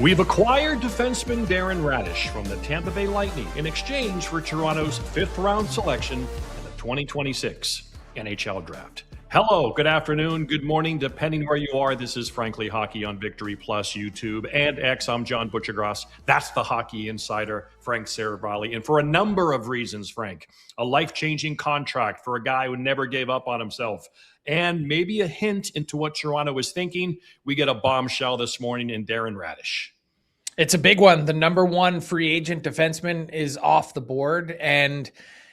We've acquired defenseman Darren Raddysh from the Tampa Bay Lightning in exchange for Toronto's fifth-round selection in the 2026 NHL Draft. Hello, good afternoon, good morning, depending where you are. This is Frankly Hockey on Victory Plus, YouTube, and X. I'm John Buccigross. That's the hockey insider, Frank Seravalli. And for a number of reasons, Frank, a life-changing contract for a guy who never gave up on himself, and maybe a hint into what Toronto was thinking, we get a bombshell this morning in Darren Raddysh. It's a big one. The number one free agent defenseman is off the board, and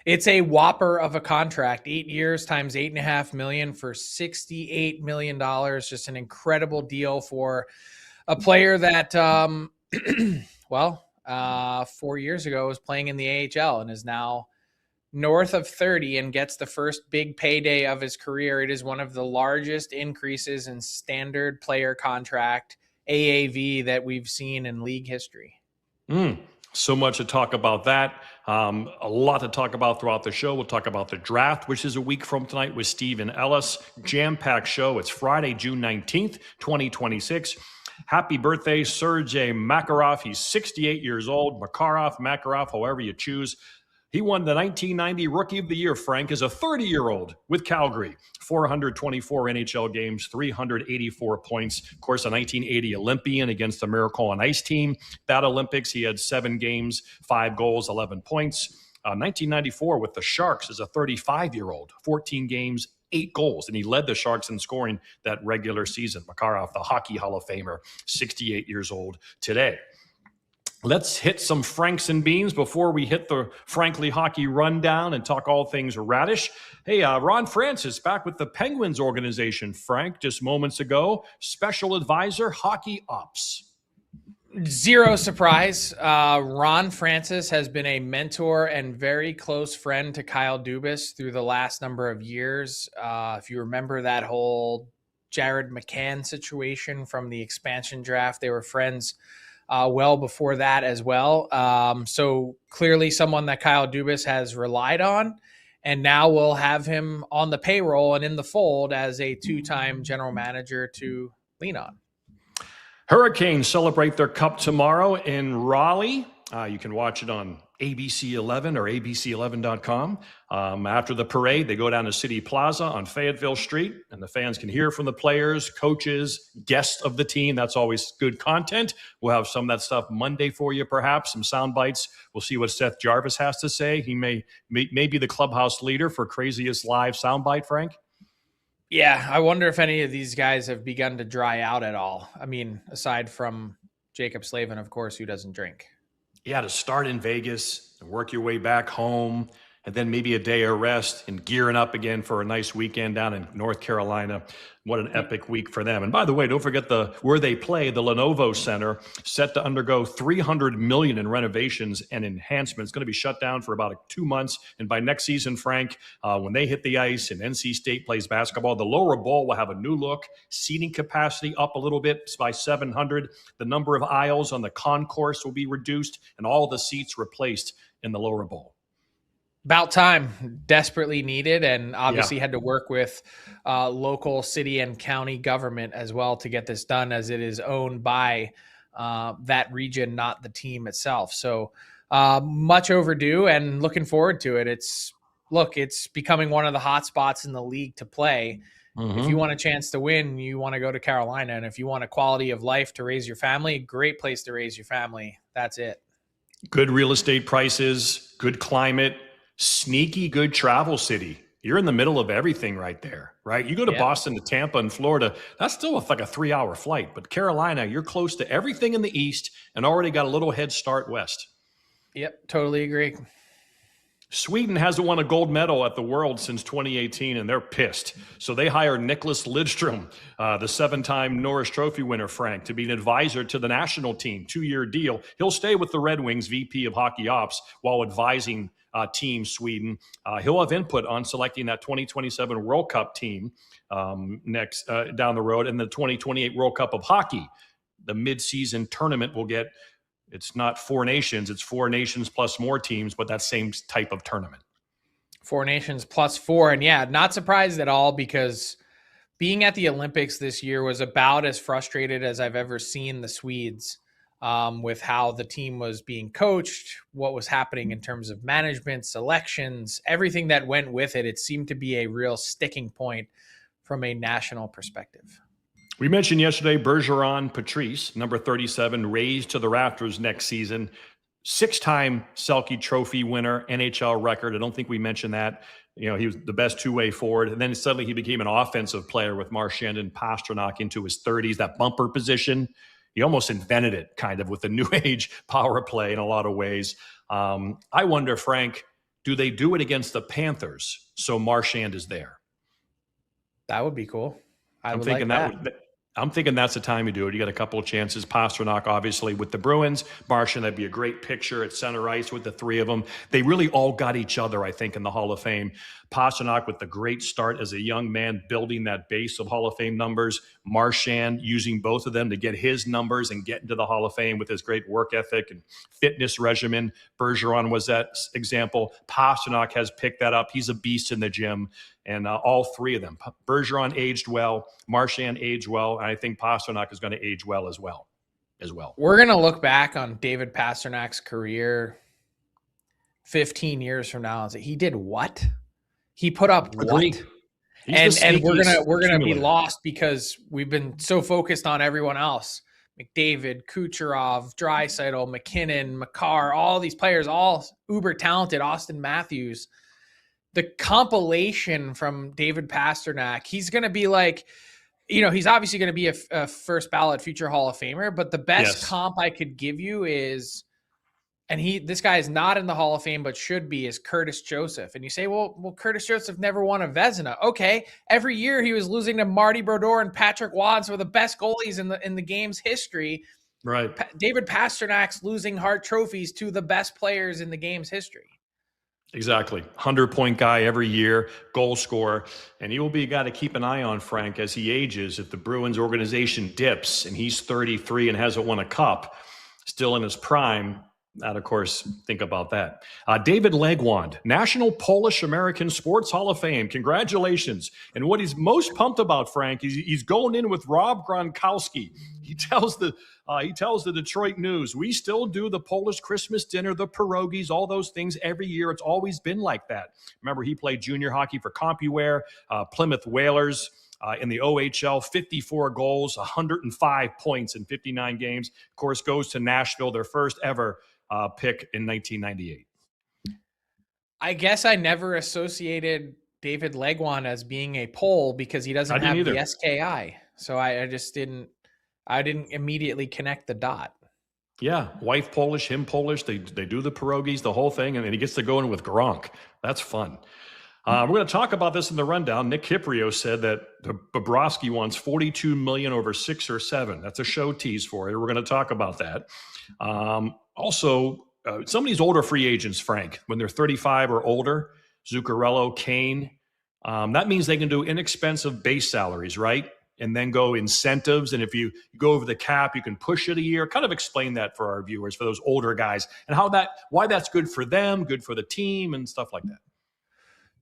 it's a whopper of a contract. 8 years times $8.5 million for $68 million. Just an incredible deal for a player that, 4 years ago was playing in the AHL and is now north of 30 and gets the first big payday of his career. It is one of the largest increases in standard player contract AAV that we've seen in league history. So much to talk about that. A lot to talk about throughout the show. We'll talk about the draft, which is a week from tonight with Stephen Ellis. Jam-packed show. It's Friday, June 19th, 2026. Happy birthday, Sergei Makarov. He's 68 years old. Makarov, however you choose. He won the 1990 Rookie of the Year, Frank, as a 30-year-old with Calgary. 424 NHL games, 384 points. Of course, a 1980 Olympian against the Miracle on Ice team. That Olympics, he had 7 games, 5 goals, 11 points. 1994 with the Sharks as a 35-year-old, 14 games, 8 goals, and he led the Sharks in scoring that regular season. Makarov, the Hockey Hall of Famer, 68 years old today. Let's hit some Franks and Beans before we hit the Frankly Hockey rundown and talk all things Raddysh. Hey, Ron Francis back with the Penguins organization, Frank, just moments ago. Special advisor, hockey ops. Zero surprise. Ron Francis has been a mentor and very close friend to Kyle Dubas through the last number of years. If you remember that whole Jared McCann situation from the expansion draft, they were friends well before that as well. So clearly someone that Kyle Dubas has relied on, and now we'll have him on the payroll and in the fold as a 2-time general manager to lean on. Hurricanes celebrate their cup tomorrow in Raleigh. You can watch it on ABC 11 or abc11.com. After the parade, they go down to City Plaza on Fayetteville Street, and the fans can hear from the players, coaches, guests of the team. That's always good content. We'll have some of that stuff Monday for you, perhaps, some sound bites. We'll see what Seth Jarvis has to say. He may be the clubhouse leader for craziest live soundbite, Frank. Yeah, I wonder if any of these guys have begun to dry out at all. I mean, aside from Jacob Slavin, of course, who doesn't drink. Yeah, to start in Vegas and work your way back home, and then maybe a day of rest and gearing up again for a nice weekend down in North Carolina. What an epic week for them. And by the way, don't forget where they play, the Lenovo Center, set to undergo $300 million in renovations and enhancements. It's going to be shut down for about 2 months. And by next season, Frank, when they hit the ice and NC State plays basketball, the lower bowl will have a new look, seating capacity up a little bit by 700. The number of aisles on the concourse will be reduced and all the seats replaced in the lower bowl. About time, desperately needed, and obviously had to work with local city and county government as well to get this done, as it is owned by that region, not the team itself. So much overdue and looking forward to it. It's becoming one of the hot spots in the league to play. Mm-hmm. If you want a chance to win, you want to go to Carolina. And if you want a quality of life to raise your family, great place to raise your family. That's it. Good real estate prices, good climate, sneaky good travel city. You're in the middle of everything right there, right? You go to Boston to Tampa and Florida, that's still like a 3-hour flight. But Carolina, you're close to everything in the East and already got a little head start west. Yep, totally agree. Sweden hasn't won a gold medal at the World since 2018, and they're pissed. So they hired Nicholas Lidstrom, the 7-time Norris Trophy winner, Frank, to be an advisor to the national team, 2-year deal. He'll stay with the Red Wings, VP of Hockey Ops, while advising Team Sweden. He'll have input on selecting that 2027 World Cup team next down the road, and the 2028 World Cup of Hockey. The mid-season tournament will get, it's not 4 nations, it's 4 nations plus more teams, but that same type of tournament. 4 nations plus 4. And yeah, not surprised at all, because being at the Olympics this year was about as frustrated as I've ever seen the Swedes. with how the team was being coached, what was happening in terms of management, selections, everything that went with it. It seemed to be a real sticking point from a national perspective. We mentioned yesterday Bergeron Patrice, number 37, raised to the rafters next season. 6-time Selke Trophy winner, NHL record. I don't think we mentioned that. You know, he was the best two-way forward. And then suddenly he became an offensive player with Marchand and Pastrnak into his 30s, that bumper position. He almost invented it kind of with the new age power play in a lot of ways. I wonder, Frank, do they do it against the Panthers so Marchand is there? That would be cool. I'm thinking I'm thinking that's the time you do it. You got a couple of chances. Pastrnak, obviously, with the Bruins. Marchand, that'd be a great picture at center ice with the three of them. They really all got each other, I think, in the Hall of Fame. Pastrnak with the great start as a young man, building that base of Hall of Fame numbers. Marchand using both of them to get his numbers and get into the Hall of Fame with his great work ethic and fitness regimen. Bergeron was that example. Pastrnak has picked that up. He's a beast in the gym. And all three of them. Bergeron aged well. Marchand aged well. And I think Pastrnak is going to age well as well. We're going to look back on David Pasternak's career 15 years from now and say, he did what? He put up what? And we're gonna be lost because we've been so focused on everyone else. McDavid, Kucherov, Draisaitl, McKinnon, Makar, all these players, all uber talented. Austin Matthews. The compilation from David Pastrnak, he's going to be like, you know, he's obviously going to be a first ballot future Hall of Famer, but the best comp I could give you is, and this guy is not in the Hall of Fame, but should be, is Curtis Joseph. And you say, well, Curtis Joseph never won a Vezina. Okay. Every year he was losing to Marty Brodeur and Patrick Waugh, were the best goalies in the game's history. Right. David Pasternak's losing Hart trophies to the best players in the game's history. Exactly. 100-point guy every year, goal scorer. And he will be a guy to keep an eye on, Frank, as he ages. If the Bruins organization dips and he's 33 and hasn't won a cup, still in his prime, that, of course, think about that. David Legwand, National Polish American Sports Hall of Fame. Congratulations. And what he's most pumped about, Frank, he's going in with Rob Gronkowski. He tells the Detroit News, we still do the Polish Christmas dinner, the pierogies, all those things every year. It's always been like that. Remember, he played junior hockey for CompuWare, Plymouth Whalers. In the OHL, 54 goals, 105 points in 59 games. Of course, goes to Nashville, their first ever pick in 1998. I guess I never associated David Legwand as being a Pole because he doesn't have the SKI. So I just didn't immediately connect the dot. Yeah, wife Polish, him Polish. They do the pierogies, the whole thing, and then he gets to go in with Gronk. That's fun. We're going to talk about this in the rundown. Nick Kiprio said that Bobrovsky wants $42 million over 6 or 7. That's a show tease for you. We're going to talk about that. Also, some of these older free agents, Frank, when they're 35 or older, Zuccarello, Kane, that means they can do inexpensive base salaries, right? And then go incentives. And if you go over the cap, you can push it a year. Kind of explain that for our viewers, for those older guys, and why that's good for them, good for the team, and stuff like that.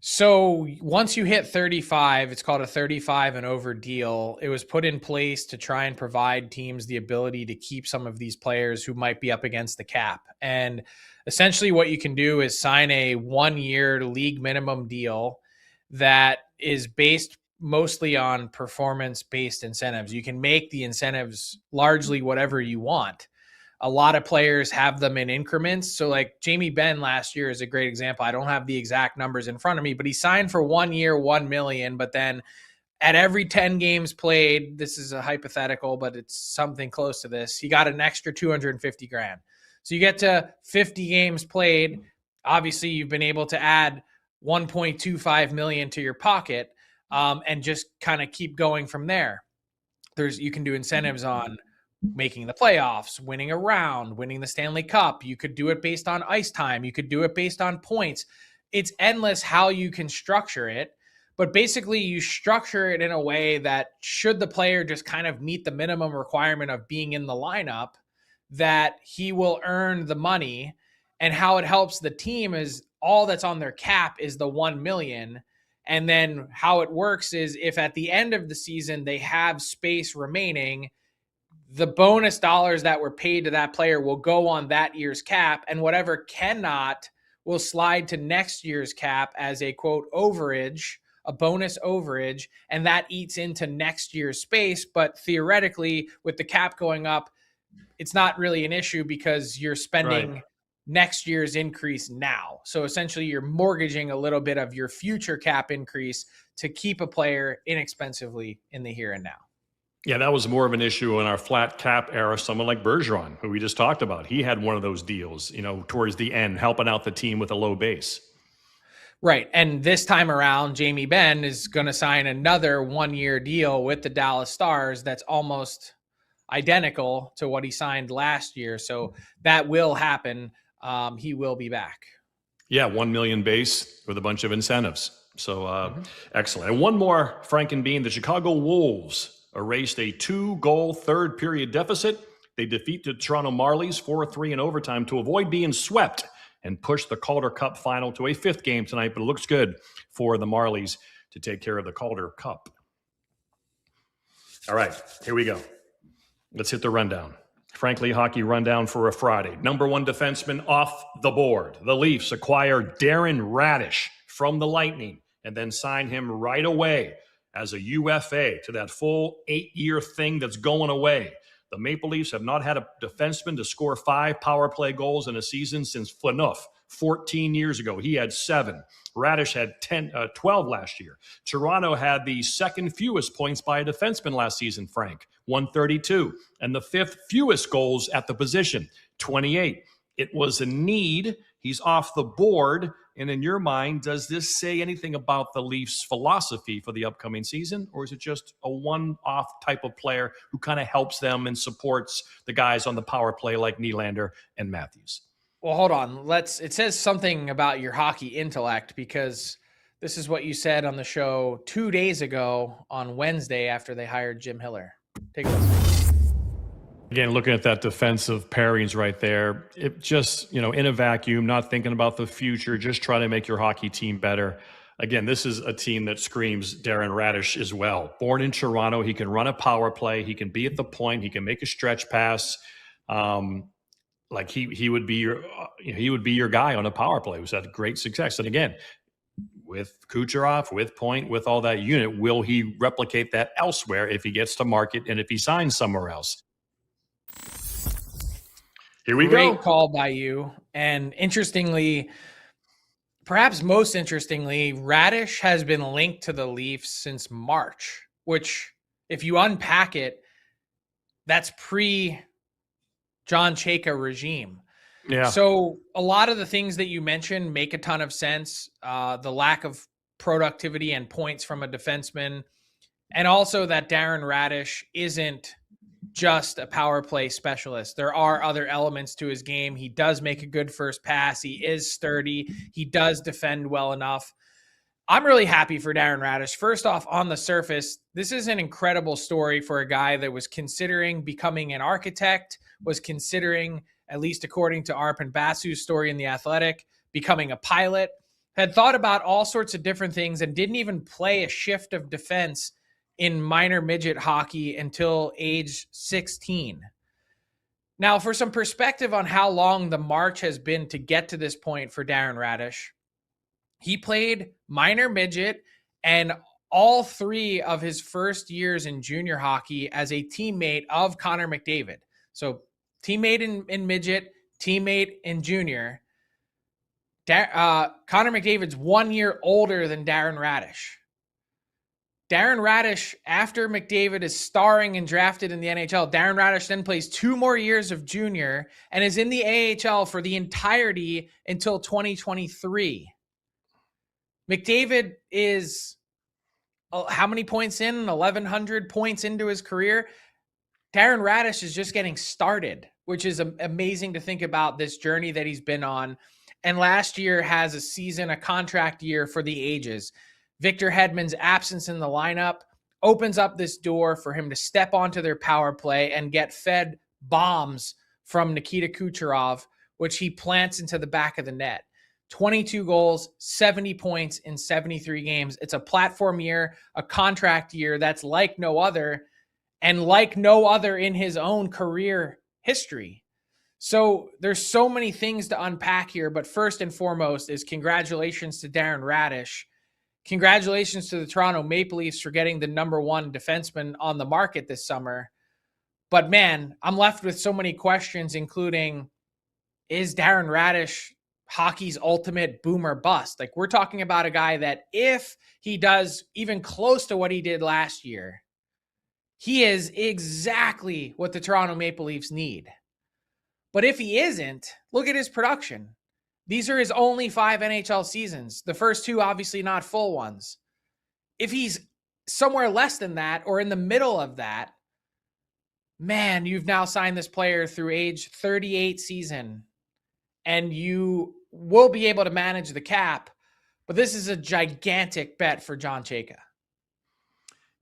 So once you hit 35, it's called a 35 and over deal. It was put in place to try and provide teams the ability to keep some of these players who might be up against the cap. And essentially what you can do is sign a 1-year league minimum deal that is based mostly on performance-based incentives. You can make the incentives largely whatever you want. A lot of players have them in increments. So like Jamie Benn last year is a great example. I don't have the exact numbers in front of me, but he signed for 1 year, $1 million. But then at every 10 games played, this is a hypothetical, but it's something close to this, he got an extra $250,000. So you get to 50 games played. Obviously you've been able to add $1.25 million to your pocket, and just kind of keep going from there. You can do incentives on making the playoffs, winning a round, winning the Stanley Cup. You could do it based on ice time. You could do it based on points. It's endless how you can structure it. But basically, you structure it in a way that should the player just kind of meet the minimum requirement of being in the lineup, that he will earn the money. And how it helps the team is all that's on their cap is the $1 million. And then how it works is if at the end of the season they have space remaining, the bonus dollars that were paid to that player will go on that year's cap, and whatever cannot will slide to next year's cap as a quote overage, a bonus overage, and that eats into next year's space. But theoretically, with the cap going up, it's not really an issue because you're spending next year's increase now. So essentially you're mortgaging a little bit of your future cap increase to keep a player inexpensively in the here and now. Yeah, that was more of an issue in our flat cap era. Someone like Bergeron, who we just talked about, he had one of those deals, towards the end, helping out the team with a low base. Right. And this time around, Jamie Benn is going to sign another 1-year deal with the Dallas Stars that's almost identical to what he signed last year. So that will happen. He will be back. Yeah, $1 million base with a bunch of incentives. So excellent. And one more, Frankenbean, the Chicago Wolves erased a 2-goal third period deficit. They defeat the Toronto Marlies 4-3 in overtime to avoid being swept and push the Calder Cup final to a 5th game tonight. But it looks good for the Marlies to take care of the Calder Cup. All right, here we go. Let's hit the rundown. Frankly, hockey rundown for a Friday. Number 1 defenseman off the board. The Leafs acquire Darren Raddysh from the Lightning and then sign him right away as a UFA to that full 8-year thing that's going away. The Maple Leafs have not had a defenseman to score 5 power play goals in a season since Phaneuf 14 years ago. He had 7. Raddysh had 12 last year. Toronto had the second fewest points by a defenseman last season, Frank, 132, and the 5th fewest goals at the position, 28. It was a need. He's off the board. And in your mind, does this say anything about the Leafs' philosophy for the upcoming season? Or is it just a one-off type of player who kind of helps them and supports the guys on the power play like Nylander and Matthews? Well, hold on. It says something about your hockey intellect, because this is what you said on the show 2 days ago on Wednesday after they hired Jim Hiller. Take a listen. Again, looking at that defensive pairings right there, it just, in a vacuum, not thinking about the future, just trying to make your hockey team better. Again, this is a team that screams Darren Raddysh as well. Born in Toronto, he can run a power play. He can be at the point. He can make a stretch pass. Like he would be your guy on a power play who's had great success. And again, with Kucherov, with Point, with all that unit, will he replicate that elsewhere if he gets to market and if he signs somewhere else? Here we go. Great call by you. And interestingly, perhaps most interestingly, Raddysh has been linked to the Leafs since March, which if you unpack it, that's pre-John Chayka regime. Yeah. So a lot of the things that you mentioned make a ton of sense. The lack of productivity and points from a defenseman, and also that Darren Raddysh isn't just a power play specialist. There are other elements to his game. He does make a good first pass. He is sturdy. He does defend well enough. I'm really happy for Darren Raddysh. First off, on the surface, this is an incredible story for a guy that was considering becoming an architect, was considering, at least according to Arpon Basu's story in The Athletic, becoming a pilot, had thought about all sorts of different things and didn't even play a shift of defense in minor midget hockey until age 16. Now, for some perspective on how long the march has been to get to this point for Darren Raddysh, he played minor midget and all 3 of his first years in junior hockey as a teammate of Connor McDavid. So teammate in midget, teammate in junior. Connor McDavid's 1 year older than Darren Raddysh. Darren Raddysh, after McDavid is starring and drafted in the NHL, Darren Raddysh then plays 2 more years of junior and is in the AHL for the entirety until 2023. McDavid is how many points in? 1,100 points into his career. Darren Raddysh is just getting started, which is amazing to think about this journey that he's been on. And last year has a contract year for the ages. Victor Hedman's absence in the lineup opens up this door for him to step onto their power play and get fed bombs from Nikita Kucherov, which he plants into the back of the net. 22 goals, 70 points in 73 games. It's a platform year, a contract year that's like no other. and like no other in his own career history. So there's so many things to unpack here, but first and foremost is congratulations to Darren Raddysh. Congratulations to the Toronto Maple Leafs for getting the number one defenseman on the market this summer. But man, I'm left with so many questions, including, is Darren Raddysh hockey's ultimate boomer bust? Like, we're talking about a guy that if he does even close to what he did last year, he is exactly what the Toronto Maple Leafs need. But if he isn't, look at his production. These are his only 5 NHL seasons. The first 2, obviously not full ones. If he's somewhere less than that or in the middle of that, man, you've now signed this player through age 38 season, and you will be able to manage the cap. But this is a gigantic bet for John Chayka.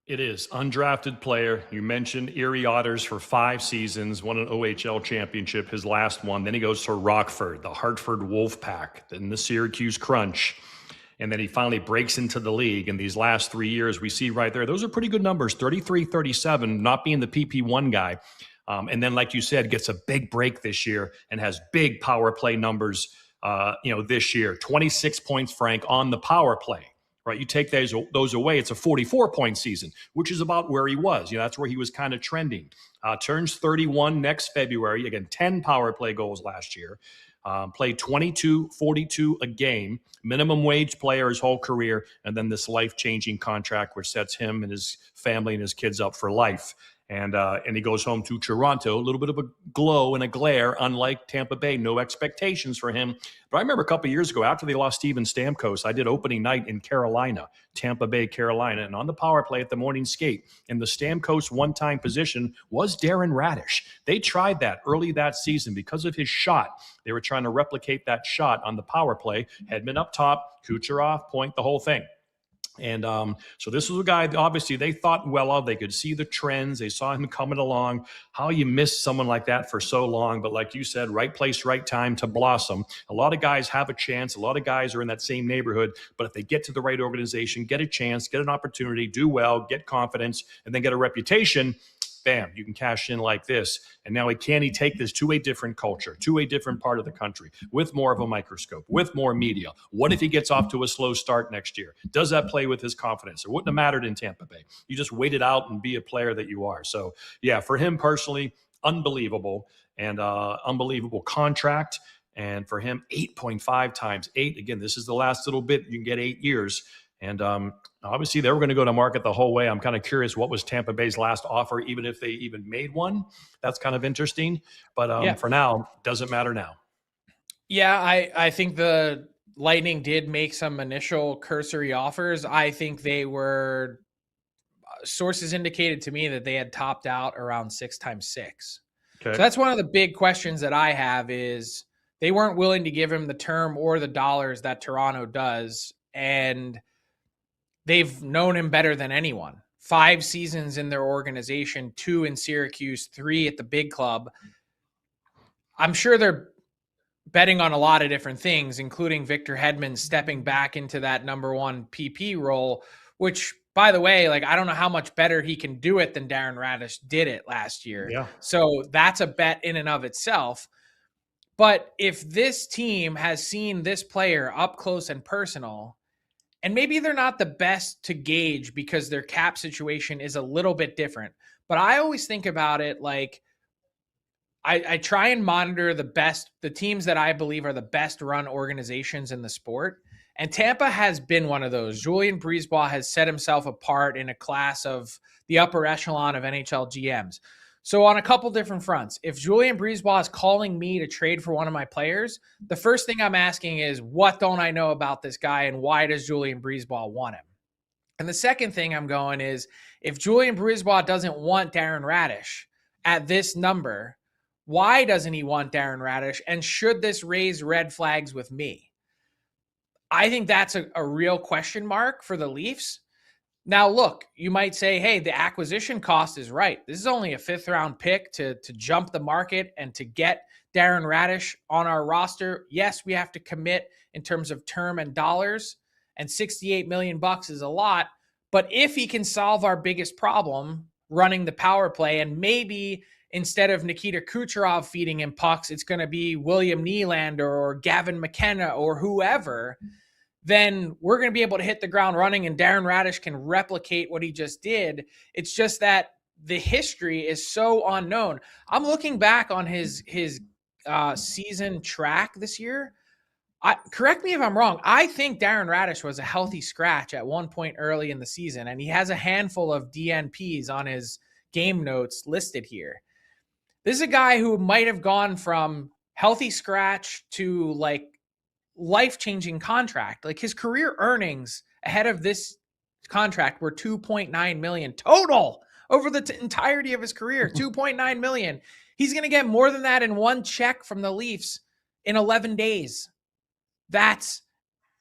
It is. Undrafted player. You mentioned Erie Otters for 5 seasons, won an OHL championship, his last one. Then he goes to Rockford, the Hartford Wolfpack, then the Syracuse Crunch. And then he finally breaks into the league. In these last 3 years, we see right there, those are pretty good numbers, 33, 37, not being the PP1 guy. And then, like you said, gets a big break this year and has big power play numbers, this year. 26 points, Frank, on the power play. Right, you take those away, it's a 44-point season, which is about where he was. That's where he was kind of trending. Turns 31 next February. Again, 10 power play goals last year. Played 22, 42 a game. Minimum wage player his whole career, and then this life-changing contract which sets him and his family and his kids up for life. And he goes home to Toronto, a little bit of a glow and a glare, unlike Tampa Bay. No expectations for him. But I remember a couple of years ago, after they lost Steven Stamkos, I did opening night in Carolina, Tampa Bay, Carolina. And on the power play at the morning skate, in the Stamkos one-time position was Darren Raddysh. They tried that early that season because of his shot. They were trying to replicate that shot on the power play. Hedman up top, Kucherov, point, the whole thing. And so this was a guy, obviously, they thought well of. They could see the trends. They saw him coming along. How you miss someone like that for so long. But like you said, right place, right time to blossom. A lot of guys have a chance. A lot of guys are in that same neighborhood. But if they get to the right organization, get a chance, get an opportunity, do well, get confidence, and then get a reputation, bam, you can cash in like this. And now can he take this to a different culture, to a different part of the country, with more of a microscope, with more media? What if he gets off to a slow start next year? Does that play with his confidence? It wouldn't have mattered in Tampa Bay. You just wait it out and be a player that you are. So, yeah, for him personally, unbelievable and unbelievable contract. And for him, 8.5 times 8. Again, this is the last little bit. You can get 8 years. And obviously, they were going to go to market the whole way. I'm kind of curious what was Tampa Bay's last offer, even if they even made one. That's kind of interesting. But For now, doesn't matter now. Yeah, I think the Lightning did make some initial cursory offers. I think they were sources indicated to me that they had topped out around 6 times 6. Okay. So that's one of the big questions that I have is they weren't willing to give him the term or the dollars that Toronto does. And they've known him better than anyone. 5 seasons in their organization, 2 in Syracuse, 3 at the big club. I'm sure they're betting on a lot of different things, including Victor Hedman stepping back into that number 1 PP role, which, by the way, I don't know how much better he can do it than Darren Raddysh did it last year. Yeah. So that's a bet in and of itself. But if this team has seen this player up close and personal, and maybe they're not the best to gauge because their cap situation is a little bit different, but I always think about it like I try and monitor the teams that I believe are the best run organizations in the sport. And Tampa has been one of those. Julien Brisebois has set himself apart in a class of the upper echelon of NHL GMs. So on a couple different fronts, if Julien Brisebois is calling me to trade for one of my players, the first thing I'm asking is, what don't I know about this guy and why does Julien Brisebois want him? And the second thing I'm going is, if Julien Brisebois doesn't want Darren Raddysh at this number, why doesn't he want Darren Raddysh? And should this raise red flags with me? I think that's a real question mark for the Leafs. Now, look, you might say, hey, the acquisition cost is right. This is only a 5th-round pick to jump the market and to get Darren Raddysh on our roster. Yes, we have to commit in terms of term and dollars, and $68 million is a lot. But if he can solve our biggest problem, running the power play. And maybe instead of Nikita Kucherov feeding him pucks, it's going to be William Nylander or Gavin McKenna or whoever. Then we're going to be able to hit the ground running, and Darren Raddysh can replicate what he just did. It's just that the history is so unknown. I'm looking back on his season track this year. Correct me if I'm wrong. I think Darren Raddysh was a healthy scratch at one point early in the season, and he has a handful of DNPs on his game notes listed here. This is a guy who might have gone from healthy scratch to like life-changing contract. Like his career earnings ahead of this contract were $2.9 million total over the entirety of his career. $2.9 million. He's going to get more than that in one check from the Leafs in 11 days. That's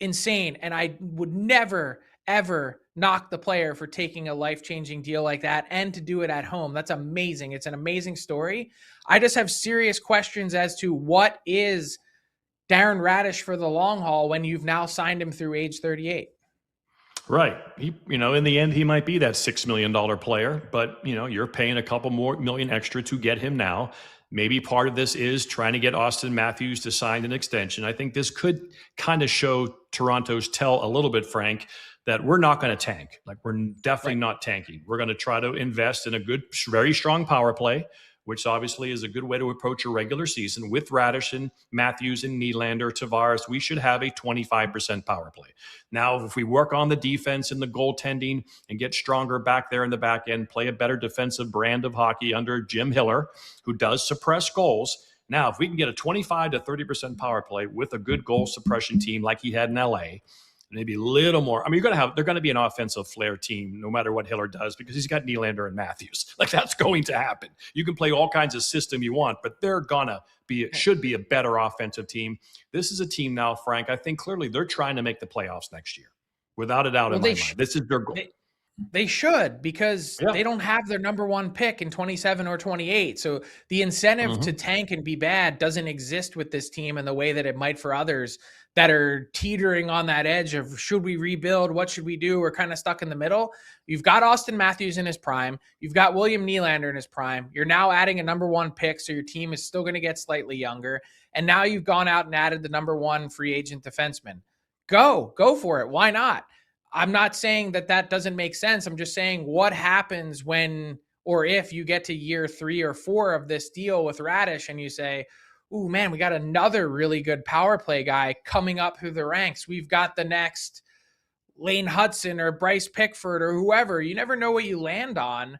insane. And I would never, ever knock the player for taking a life-changing deal like that and to do it at home. That's amazing. It's an amazing story. I just have serious questions as to what is Darren Raddysh for the long haul when you've now signed him through age 38. Right. He, in the end, he might be that $6 million player, but, you're paying a couple more million extra to get him now. Maybe part of this is trying to get Austin Matthews to sign an extension. I think this could kind of show Toronto's tell a little bit, Frank, that we're not going to tank. Like, we're definitely not tanking. We're going to try to invest in a good, very strong power play, which obviously is a good way to approach a regular season. With Raddysh and Matthews and Nylander, Tavares, we should have a 25% power play. Now, if we work on the defense and the goaltending and get stronger back there in the back end, play a better defensive brand of hockey under Jim Hiller, who does suppress goals. Now, if we can get a 25 to 30% power play with a good goal suppression team like he had in LA, maybe a little more. I mean, they're going to be an offensive flair team no matter what Hiller does because he's got Nylander and Matthews. Like, that's going to happen. You can play all kinds of system you want, but they're gonna should be a better offensive team. This is a team now, Frank. I think clearly they're trying to make the playoffs next year, without a doubt in my mind. This is their goal. They should, because they don't have their number one pick in 27 or 28. So the incentive to tank and be bad doesn't exist with this team in the way that it might for others that are teetering on that edge of, should we rebuild? What should we do? We're kind of stuck in the middle. You've got Austin Matthews in his prime. You've got William Nylander in his prime. You're now adding a number one pick, so your team is still going to get slightly younger. And now you've gone out and added the number one free agent defenseman. Go for it. Why not? I'm not saying that doesn't make sense. I'm just saying, what happens when or if you get to year 3 or 4 of this deal with Raddysh and you say, ooh, man, we got another really good power play guy coming up through the ranks. We've got the next Lane Hudson or Bryce Pickford or whoever. You never know what you land on.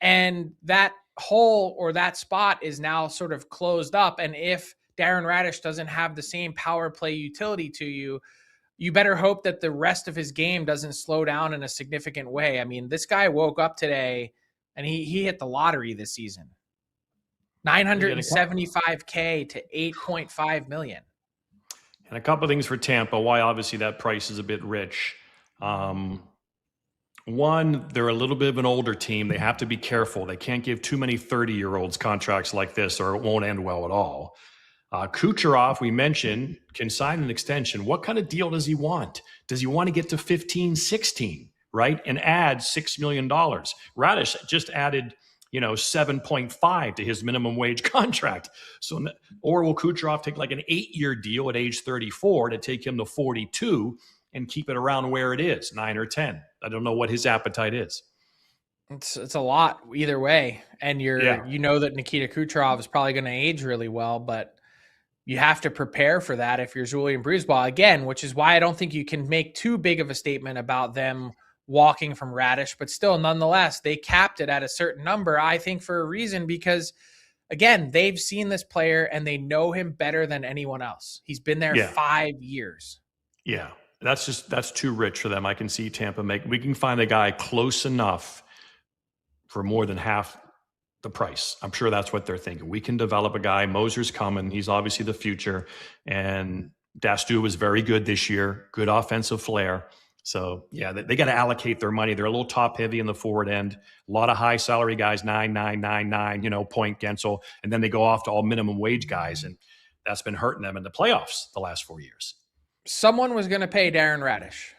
And that hole or that spot is now sort of closed up. And if Darren Raddysh doesn't have the same power play utility to you, you better hope that the rest of his game doesn't slow down in a significant way. I mean, this guy woke up today and he hit the lottery this season. $975K to $8.5 million. And a couple of things for Tampa, why obviously that price is a bit rich. One, they're a little bit of an older team. They have to be careful. They can't give too many 30-year-olds contracts like this or it won't end well at all. Kucherov, we mentioned, can sign an extension. What kind of deal does he want? Does he want to get to 15, 16, right? And add $6 million? Raddysh just added, 7.5 to his minimum wage contract. So, or will Kucherov take like an 8-year deal at age 34 to take him to 42 and keep it around where it is, 9 or 10? I don't know what his appetite is. It's a lot either way. And you know that Nikita Kucherov is probably going to age really well, but you have to prepare for that if you're Julian Breezeball again, which is why I don't think you can make too big of a statement about them walking from Raddysh, but still, nonetheless, they capped it at a certain number, I think for a reason, because again, they've seen this player and they know him better than anyone else. He's been there 5 years. Yeah. That's too rich for them. I can see Tampa we can find a guy close enough for more than half the price. I'm sure that's what they're thinking. We can develop a guy. Moser's coming. He's obviously the future. And Dastu was very good this year. Good offensive flair. So, yeah, they got to allocate their money. They're a little top heavy in the forward end. A lot of high salary guys, 9, Point, Gensel. And then they go off to all minimum wage guys. And that's been hurting them in the playoffs the last 4 years. Someone was going to pay Darren Raddysh.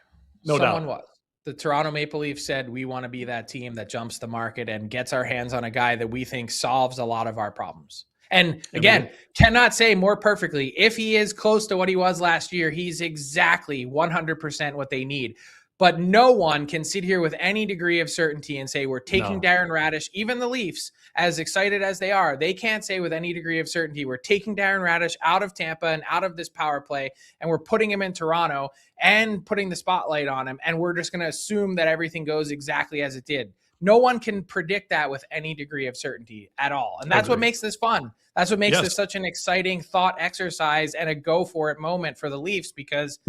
No doubt. Someone was. the Toronto Maple Leafs said, we want to be that team that jumps the market and gets our hands on a guy that we think solves a lot of our problems. And again, cannot say more perfectly. If he is close to what he was last year, he's exactly 100% what they need. But no one can sit here with any degree of certainty and say we're taking Darren Raddysh, even the Leafs, as excited as they are. They can't say with any degree of certainty we're taking Darren Raddysh out of Tampa and out of this power play, and we're putting him in Toronto and putting the spotlight on him, and we're just going to assume that everything goes exactly as it did. No one can predict that with any degree of certainty at all. And that's what makes this fun. That's what makes this such an exciting thought exercise and a go for it moment for the Leafs, because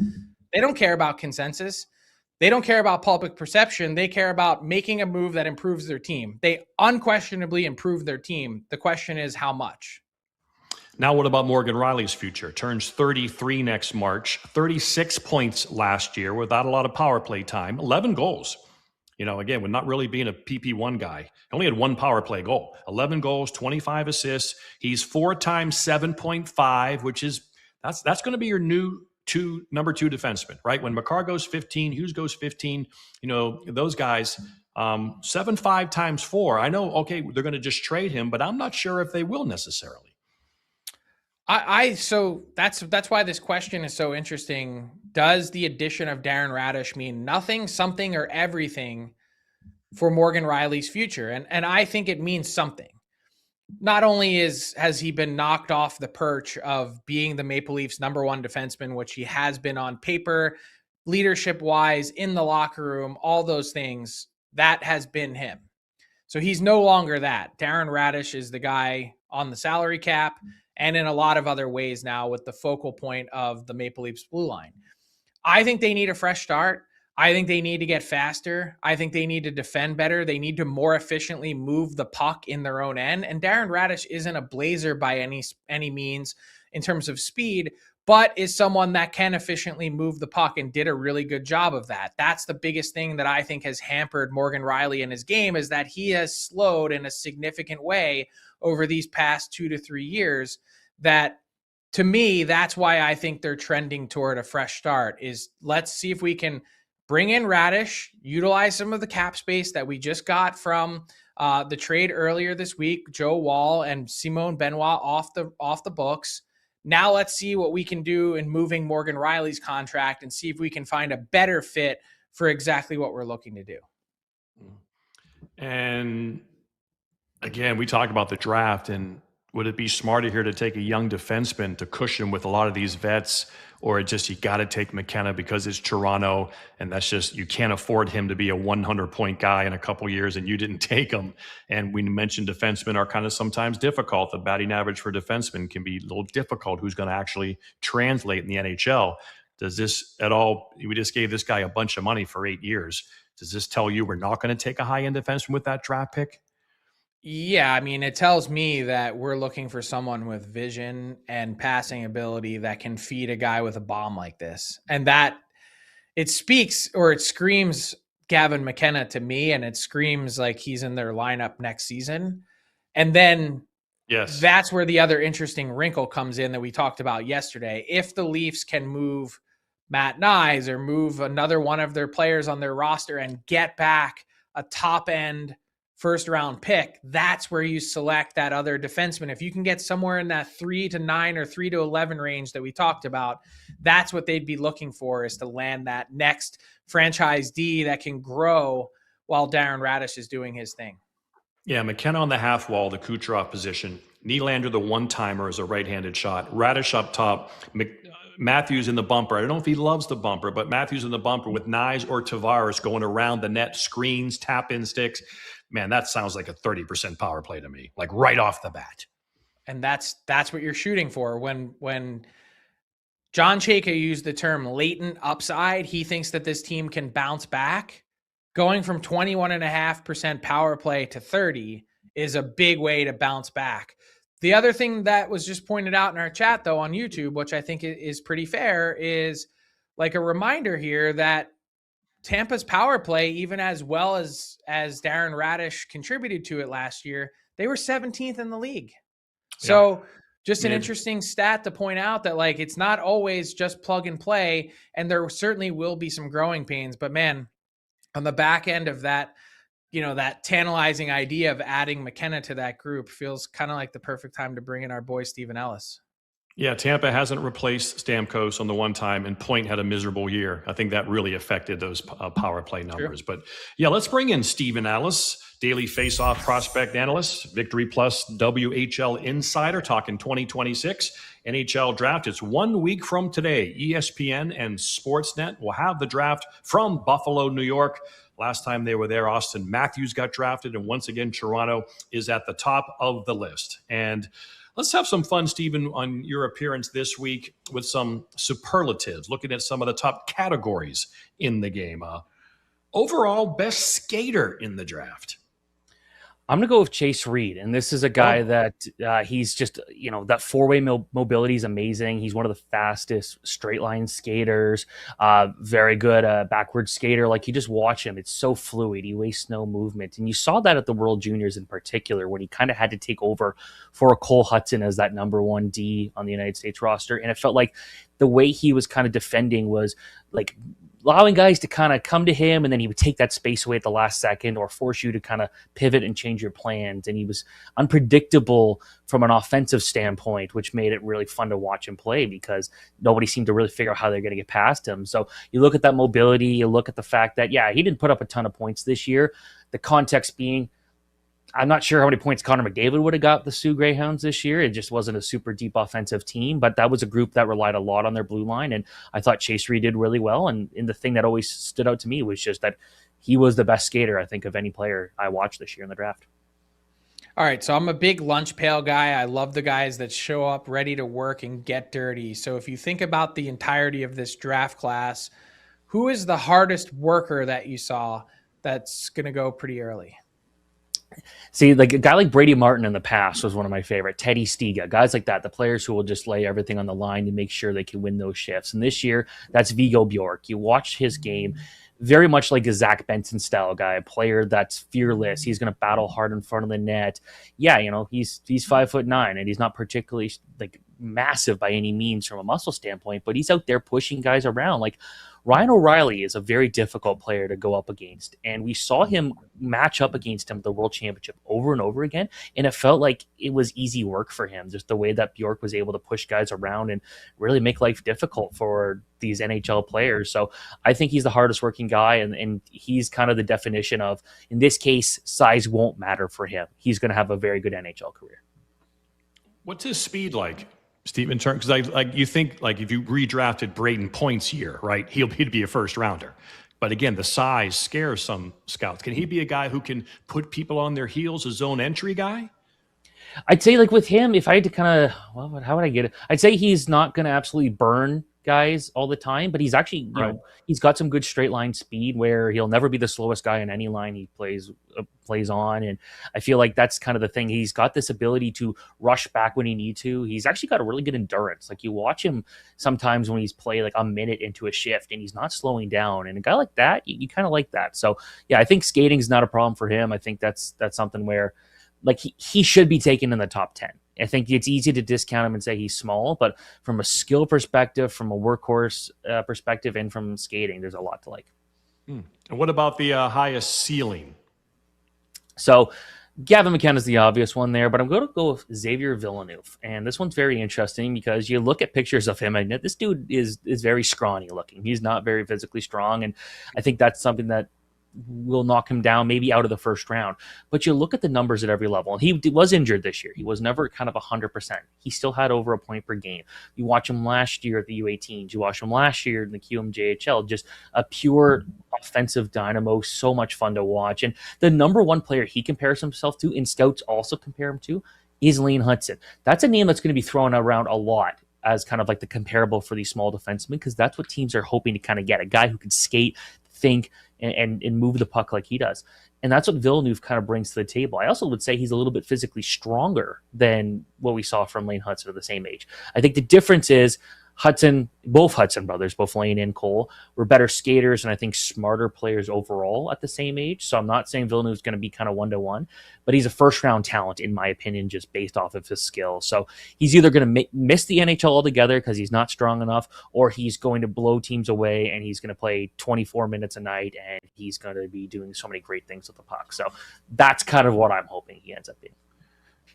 they don't care about consensus. They don't care about public perception. They care about making a move that improves their team. They unquestionably improve their team. The question is how much. Now, what about Morgan Rielly's future? Turns 33 next March, 36 points last year without a lot of power play time, 11 goals. Again, with not really being a PP1 guy, only had one power play goal, 11 goals, 25 assists. He's 4 times 7.5, which is that's going to be your new number two defenseman, right? When Makar goes 15, Hughes goes 15, those guys, 7.5 times 4. I know, okay, they're going to just trade him, but I'm not sure if they will necessarily. So that's why this question is so interesting. Does the addition of Darren Raddysh mean nothing, something, or everything for Morgan Rielly's future? And I think it means something. Not only has he been knocked off the perch of being the Maple Leafs number one defenseman, which he has been on paper, leadership wise, in the locker room, all those things, that has been him. So he's no longer that. Darren Raddysh is the guy on the salary cap and in a lot of other ways now with the focal point of the Maple Leafs blue line. I think they need a fresh start. I think they need to get faster. I think they need to defend better. They need to more efficiently move the puck in their own end. And Darren Raddysh isn't a blazer by any means in terms of speed, but is someone that can efficiently move the puck and did a really good job of that. That's the biggest thing that I think has hampered Morgan Rielly in his game, is that he has slowed in a significant way over these past 2 to 3 years. That, to me, that's why I think they're trending toward a fresh start. Is let's see if we can bring in Raddysh, utilize some of the cap space that we just got from the trade earlier this week, Joe Wall and Simone Benoit off the books. Now let's see what we can do in moving Morgan Rielly's contract and see if we can find a better fit for exactly what we're looking to do. And again, we talk about the draft, and would it be smarter here to take a young defenseman to cushion with a lot of these vets, or just you got to take McKenna because it's Toronto, and that's just, you can't afford him to be a 100-point guy in a couple years, and you didn't take him. And we mentioned defensemen are kind of sometimes difficult. The batting average for defensemen can be a little difficult. Who's going to actually translate in the NHL? Does this at all? We just gave this guy a bunch of money for 8 years. Does this tell you we're not going to take a high-end defenseman with that draft pick? Yeah, I mean, it tells me that we're looking for someone with vision and passing ability that can feed a guy with a bomb like this. And that it speaks, or it screams Gavin McKenna to me, and it screams like he's in their lineup next season. And then that's where the other interesting wrinkle comes in that we talked about yesterday. If the Leafs can move Matt Nyes or move another one of their players on their roster and get back a top end first round pick, that's where you select that other defenseman. If you can get somewhere in that 3 to 9 or 3 to 11 range that we talked about, that's what they'd be looking for, is to land that next franchise D that can grow while Darren Raddysh is doing his thing. Yeah, McKenna on the half wall, the Kucherov position. Nylander, the one-timer, is a right-handed shot. Raddysh up top. Matthews in the bumper. I don't know if he loves the bumper, but Matthews in the bumper with Nyes or Tavares going around the net, screens, tap-in sticks. Man, that sounds like a 30% power play to me, like right off the bat. And that's what you're shooting for. When John Chayka used the term latent upside, he thinks that this team can bounce back. Going from 21.5% power play to 30 is a big way to bounce back. The other thing that was just pointed out in our chat, though, on YouTube, which I think is pretty fair, is like a reminder here that Tampa's power play, even as well as Darren Raddysh contributed to it last year, they were 17th in the league. So just an interesting stat to point out that, like, it's not always just plug and play, and there certainly will be some growing pains. But man, on the back end of that, that tantalizing idea of adding McKenna to that group feels kind of like the perfect time to bring in our boy Stephen Ellis. Yeah, Tampa hasn't replaced Stamkos on the one time, and Point had a miserable year. I think that really affected those power play numbers. True. But yeah, let's bring in Stephen Ellis, daily faceoff prospect analyst, Victory Plus WHL insider, talking 2026 NHL draft. It's 1 week from today. ESPN and Sportsnet will have the draft from Buffalo, New York. Last time they were there, Austin Matthews got drafted, and once again, Toronto is at the top of the list. And let's have some fun, Stephen, on your appearance this week with some superlatives, looking at some of the top categories in the game. Overall, best skater in the draft. I'm going to go with Chase Reed. And this is a guy that he's just, that four-way mobility is amazing. He's one of the fastest straight line skaters, very good backward skater. Like, you just watch him. It's so fluid. He wastes no movement. And you saw that at the World Juniors in particular, when he kind of had to take over for Cole Hudson as that number one D on the United States roster. And it felt like the way he was kind of defending was like allowing guys to kind of come to him, and then he would take that space away at the last second or force you to kind of pivot and change your plans. And he was unpredictable from an offensive standpoint, which made it really fun to watch him play because nobody seemed to really figure out how they're going to get past him. So you look at that mobility, you look at the fact that, yeah, he didn't put up a ton of points this year. The context being, I'm not sure how many points Connor McDavid would have got the Sioux Greyhounds this year. It just wasn't a super deep offensive team, but that was a group that relied a lot on their blue line, and I thought Chase Reed did really well. And the thing that always stood out to me was just that he was the best skater, I think, of any player I watched this year in the draft. All right, so I'm a big lunch pail guy. I love the guys that show up ready to work and get dirty. So if you think about the entirety of this draft class, who is the hardest worker that you saw that's going to go pretty early? See, like a guy like Brady Martin in the past was one of my favorite. Teddy Stiga, guys like that, the players who will just lay everything on the line to make sure they can win those shifts. And this year, that's Viggo Bjork. You watch his game, very much like a Zach Benson style guy, a player that's fearless. He's going to battle hard in front of the net. Yeah, he's 5'9", and he's not particularly like massive by any means from a muscle standpoint, but he's out there pushing guys around. Like, Ryan O'Reilly is a very difficult player to go up against, and we saw him match up against him at the World Championship over and over again, and it felt like it was easy work for him, just the way that Bjork was able to push guys around and really make life difficult for these NHL players. So I think he's the hardest working guy, and he's kind of the definition of, in this case, size won't matter for him. He's going to have a very good NHL career. What's his speed like, Stephen? Because you think like if you redrafted Braden Point's year, right, he'd be a first rounder. But again, the size scares some scouts. Can he be a guy who can put people on their heels, a zone entry guy? I'd say, like, with him, if I had to kind of, well, how would I get it? I'd say he's not going to absolutely burn guys all the time, but he's actually, he's got some good straight line speed where he'll never be the slowest guy in any line he plays on. And I feel like that's kind of the thing. He's got this ability to rush back when he needs to. He's actually got a really good endurance. Like, you watch him sometimes when he's played like a minute into a shift and he's not slowing down. And a guy like that, you kind of like that. So yeah, I think skating is not a problem for him. I think that's something where, like, he should be taken in the top 10. I think it's easy to discount him and say he's small, but from a skill perspective, from a workhorse perspective, and from skating, there's a lot to like. And what about the highest ceiling? So Gavin McKenna is the obvious one there, but I'm going to go with Xavier Villeneuve. And this one's very interesting because you look at pictures of him, and this dude is very scrawny looking. He's not very physically strong, and I think that's something that will knock him down maybe out of the first round. But you look at the numbers at every level, and he was injured this year. He was never kind of 100%. He still had over a point per game. You watch him last year at the U18s. You watch him last year in the QMJHL, just a pure offensive dynamo, so much fun to watch. And the number one player he compares himself to, and scouts also compare him to, is Lane Hudson. That's a name that's going to be thrown around a lot as kind of like the comparable for these small defensemen, because that's what teams are hoping to kind of get, a guy who can skate, think, and move the puck like he does. And that's what Villeneuve kind of brings to the table. I also would say he's a little bit physically stronger than what we saw from Lane Hudson at the same age. I think the difference is both Hudson brothers, both Lane and Cole, were better skaters and I think smarter players overall at the same age. So I'm not saying Villeneuve's going to be kind of 1-to-1, but he's a first round talent in my opinion, just based off of his skill. So he's either going to miss the NHL altogether because he's not strong enough, or he's going to blow teams away and he's going to play 24 minutes a night and he's going to be doing so many great things with the puck. So that's kind of what I'm hoping he ends up being.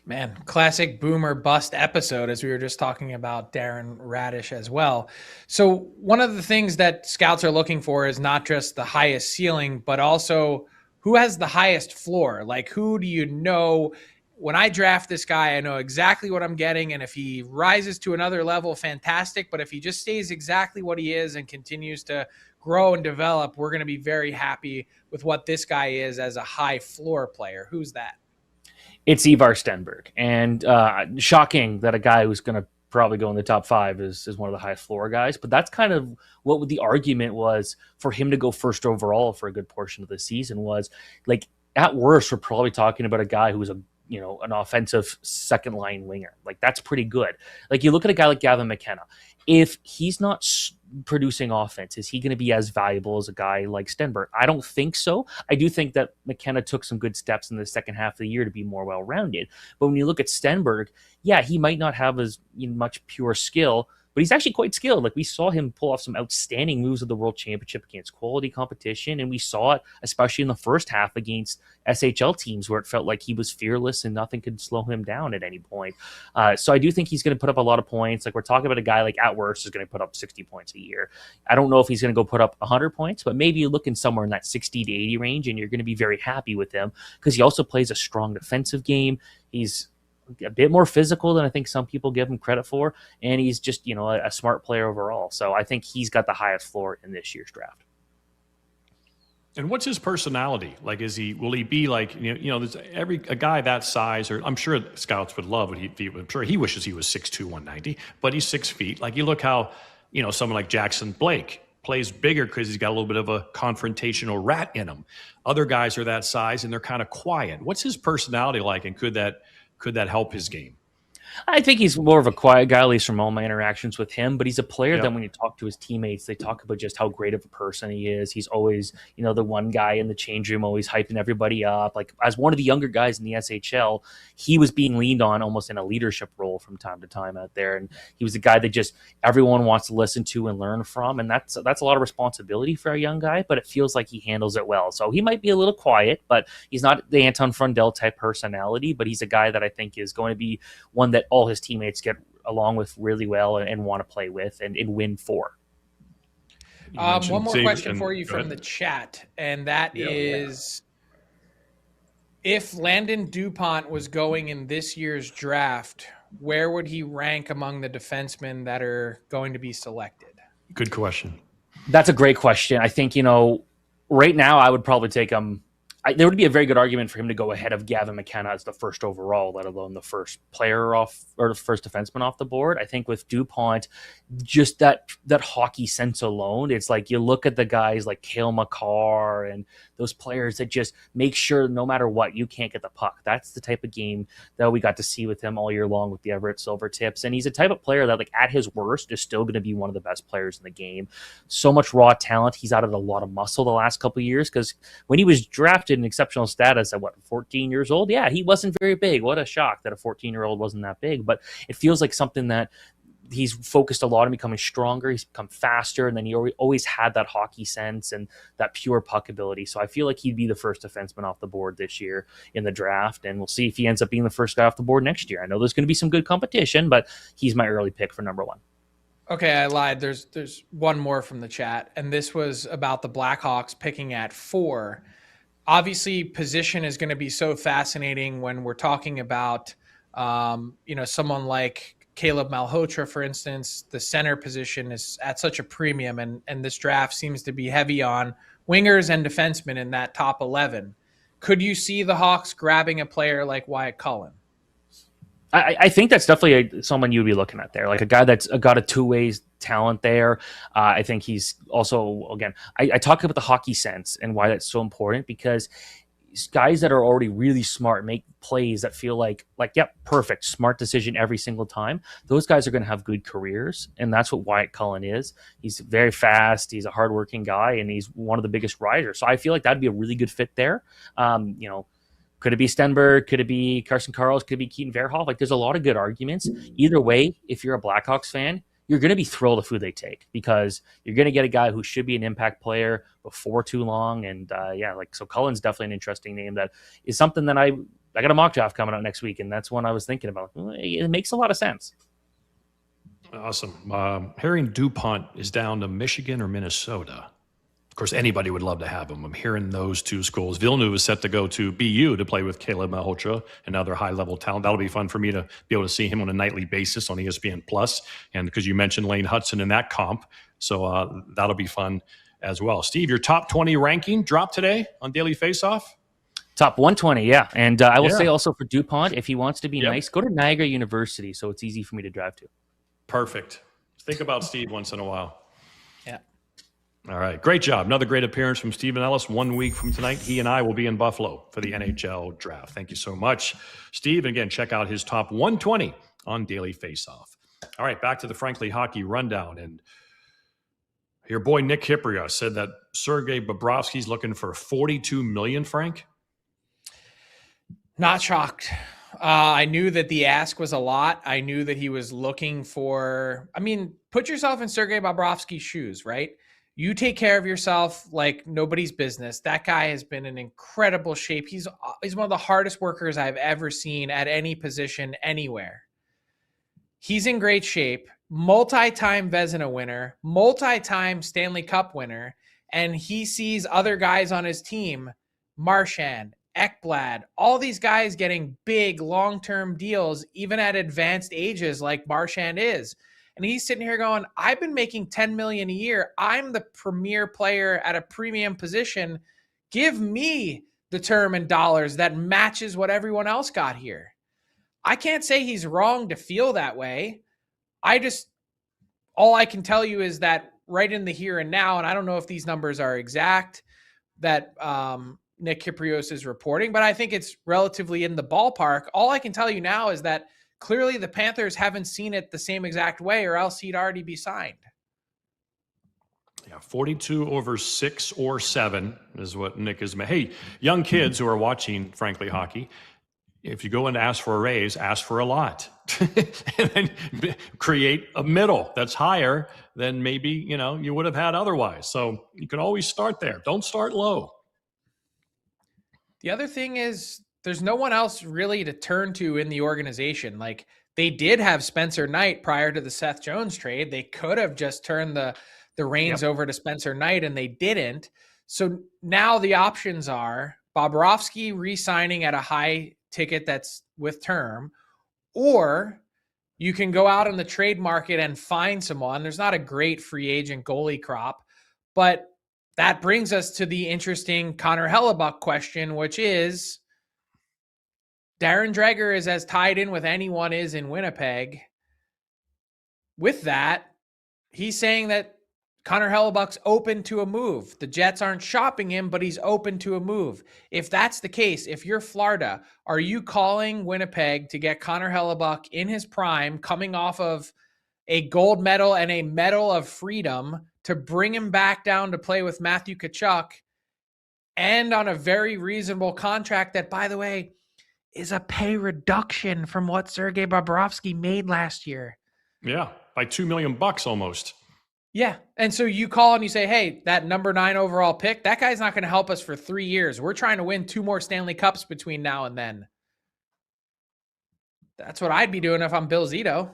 Man, classic boomer bust episode, as we were just talking about Darren Raddysh as well. So one of the things that scouts are looking for is not just the highest ceiling, but also who has the highest floor. Like, who do you know, when I draft this guy, I know exactly what I'm getting. And if he rises to another level, fantastic. But if he just stays exactly what he is and continues to grow and develop, we're going to be very happy with what this guy is as a high floor player. Who's that? It's Ivar Stenberg. And shocking that a guy who's going to probably go in the top 5 is one of the highest floor guys. But that's kind of what the argument was for him to go first overall for a good portion of the season. Was like, at worst, we're probably talking about a guy who was an offensive second line winger. Like, that's pretty good. Like, you look at a guy like Gavin McKenna. If he's not producing offense, is he going to be as valuable as a guy like Stenberg? I don't think so. I do think that McKenna took some good steps in the second half of the year to be more well-rounded. But when you look at Stenberg, yeah, he might not have as much pure skill, but he's actually quite skilled. Like, we saw him pull off some outstanding moves at the World Championship against quality competition, and we saw it especially in the first half against SHL teams where it felt like he was fearless and nothing could slow him down at any point. So I do think he's going to put up a lot of points. Like, we're talking about a guy like at worst is going to put up 60 points a year. I don't know if he's going to go put up 100 points, but maybe you're looking somewhere in that 60 to 80 range, and you're going to be very happy with him because he also plays a strong defensive game. He's a bit more physical than I think some people give him credit for, and he's just a smart player overall. So I think he's got the highest floor in this year's draft. And what's his personality? Like, will he be like, there's a guy that size, or I'm sure scouts would love what I'm sure he wishes he was 6'2", 190, but he's 6 feet. Like, you look how, someone like Jackson Blake plays bigger because he's got a little bit of a confrontational rat in him. Other guys are that size and they're kind of quiet. What's his personality like, and could that help his game? I think he's more of a quiet guy, at least from all my interactions with him, but he's a player that when you talk to his teammates, they talk about just how great of a person he is. He's always, the one guy in the change room, always hyping everybody up. Like, as one of the younger guys in the SHL, he was being leaned on almost in a leadership role from time to time out there. And he was the guy that just everyone wants to listen to and learn from. And that's a lot of responsibility for a young guy, but it feels like he handles it well. So he might be a little quiet, but he's not the Anton Frundell type personality, but he's a guy that I think is going to be one that all his teammates get along with really well and want to play with and win for. One more question for you from the chat, and that is, if Landon DuPont was going in this year's draft, where would he rank among the defensemen that are going to be selected? Good question. That's a great question. I think, right now I would probably take him. There would be a very good argument for him to go ahead of Gavin McKenna as the first overall, let alone the first player off or the first defenseman off the board. I think with DuPont, just that hockey sense alone, it's like you look at the guys like Cale Makar and those players that just make sure no matter what, you can't get the puck. That's the type of game that we got to see with him all year long with the Everett Silvertips. And he's a type of player that, like, at his worst is still going to be one of the best players in the game. So much raw talent. He's added a lot of muscle the last couple of years because when he was drafted in exceptional status at 14 years old, yeah, he wasn't very big. What a shock that a 14-year-old wasn't that big. But it feels like something that he's focused a lot on becoming stronger. He's become faster, and then he always had that hockey sense and that pure puck ability. So I feel like he'd be the first defenseman off the board this year in the draft, and we'll see if he ends up being the first guy off the board next year. I know there's going to be some good competition, but he's my early pick for number one. Okay, I lied. There's one more from the chat, and this was about the Blackhawks picking at 4. Obviously, position is going to be so fascinating when we're talking about, someone like Caleb Malhotra, for instance. The center position is at such a premium, and this draft seems to be heavy on wingers and defensemen in that top 11. Could you see the Hawks grabbing a player like Wyatt Cullen? I think that's definitely someone you'd be looking at there, like a guy that's got a two-way talent there. I think he's also, again, I talk about the hockey sense and why that's so important, because guys that are already really smart make plays that feel like, yep, perfect, smart decision every single time. Those guys are going to have good careers, and that's what Wyatt Cullen is. He's very fast. He's a hardworking guy, and he's one of the biggest riders. So I feel like that'd be a really good fit there. Could it be Stenberg? Could it be Carson Karls? Could it be Keaton Verhoff? Like, there's a lot of good arguments. Either way, if you're a Blackhawks fan, you're going to be thrilled with who they take, because you're going to get a guy who should be an impact player before too long. And so Cullen's definitely an interesting name. That is something that I got a mock draft coming out next week, and that's one I was thinking about. It makes a lot of sense. Awesome. Harry DuPont is down to Michigan or Minnesota. Of course, anybody would love to have him. I'm hearing those two schools. Villeneuve is set to go to BU to play with Caleb Malhotra, another high-level talent. That'll be fun for me to be able to see him on a nightly basis on ESPN Plus, and because you mentioned Lane Hudson in that comp, so that'll be fun as well. Steve, your top 20 ranking dropped today on Daily Faceoff? Top 120, yeah. And I will say also for DuPont, if he wants to be nice, go to Niagara University, so it's easy for me to drive to. Perfect. Think about Steve once in a while. Yeah. All right. Great job. Another great appearance from Stephen Ellis. 1 week from tonight, he and I will be in Buffalo for the NHL draft. Thank you so much, Steve. And again, check out his top 120 on Daily Faceoff. All right. Back to the Frankly Hockey Rundown. And your boy Nick Kypreos said that Sergei Bobrovsky's looking for $42 million, Frank. Not shocked. I knew that the ask was a lot. I knew that he was looking for, put yourself in Sergei Bobrovsky's shoes, right? You take care of yourself like nobody's business. That guy has been in incredible shape. He's one of the hardest workers I've ever seen at any position anywhere. He's in great shape, multi-time Vezina winner, multi-time Stanley Cup winner, and he sees other guys on his team, Marchand, Ekblad, all these guys getting big long-term deals, even at advanced ages like Marchand is. And he's sitting here going, I've been making $10 million a year. I'm the premier player at a premium position. Give me the term in dollars that matches what everyone else got here. I can't say he's wrong to feel that way. All I can tell you is that right in the here and now, and I don't know if these numbers are exact, that Nick Kypreos is reporting, but I think it's relatively in the ballpark. All I can tell you now is that clearly the Panthers haven't seen it the same exact way, or else he'd already be signed. Yeah, 42 over 6 or 7 is what Nick is. Hey, young kids who are watching Frankly Hockey, if you go in to ask for a raise, ask for a lot. And then create a middle that's higher than maybe, you would have had otherwise. So you can always start there. Don't start low. The other thing is there's no one else really to turn to in the organization. Like, they did have Spencer Knight prior to the Seth Jones trade. They could have just turned the reins over to Spencer Knight, and they didn't. So now the options are Bobrovsky re-signing at a high ticket that's with term, or you can go out on the trade market and find someone. There's not a great free agent goalie crop, but that brings us to the interesting Connor Hellebuck question, which is Darren Dreger is as tied in with anyone is in Winnipeg. With that, he's saying that Connor Hellebuck's open to a move. The Jets aren't shopping him, but he's open to a move. If that's the case, if you're Florida, are you calling Winnipeg to get Connor Hellebuck in his prime, coming off of a gold medal and a medal of freedom, to bring him back down to play with Matthew Tkachuk, and on a very reasonable contract that, by the way, is a pay reduction from what Sergei Bobrovsky made last year? Yeah, by $2 million almost. Yeah. And so you call and you say, hey, that number 9 overall pick, that guy's not going to help us for 3 years. We're trying to win 2 more Stanley Cups between now and then. That's what I'd be doing if I'm Bill Zito.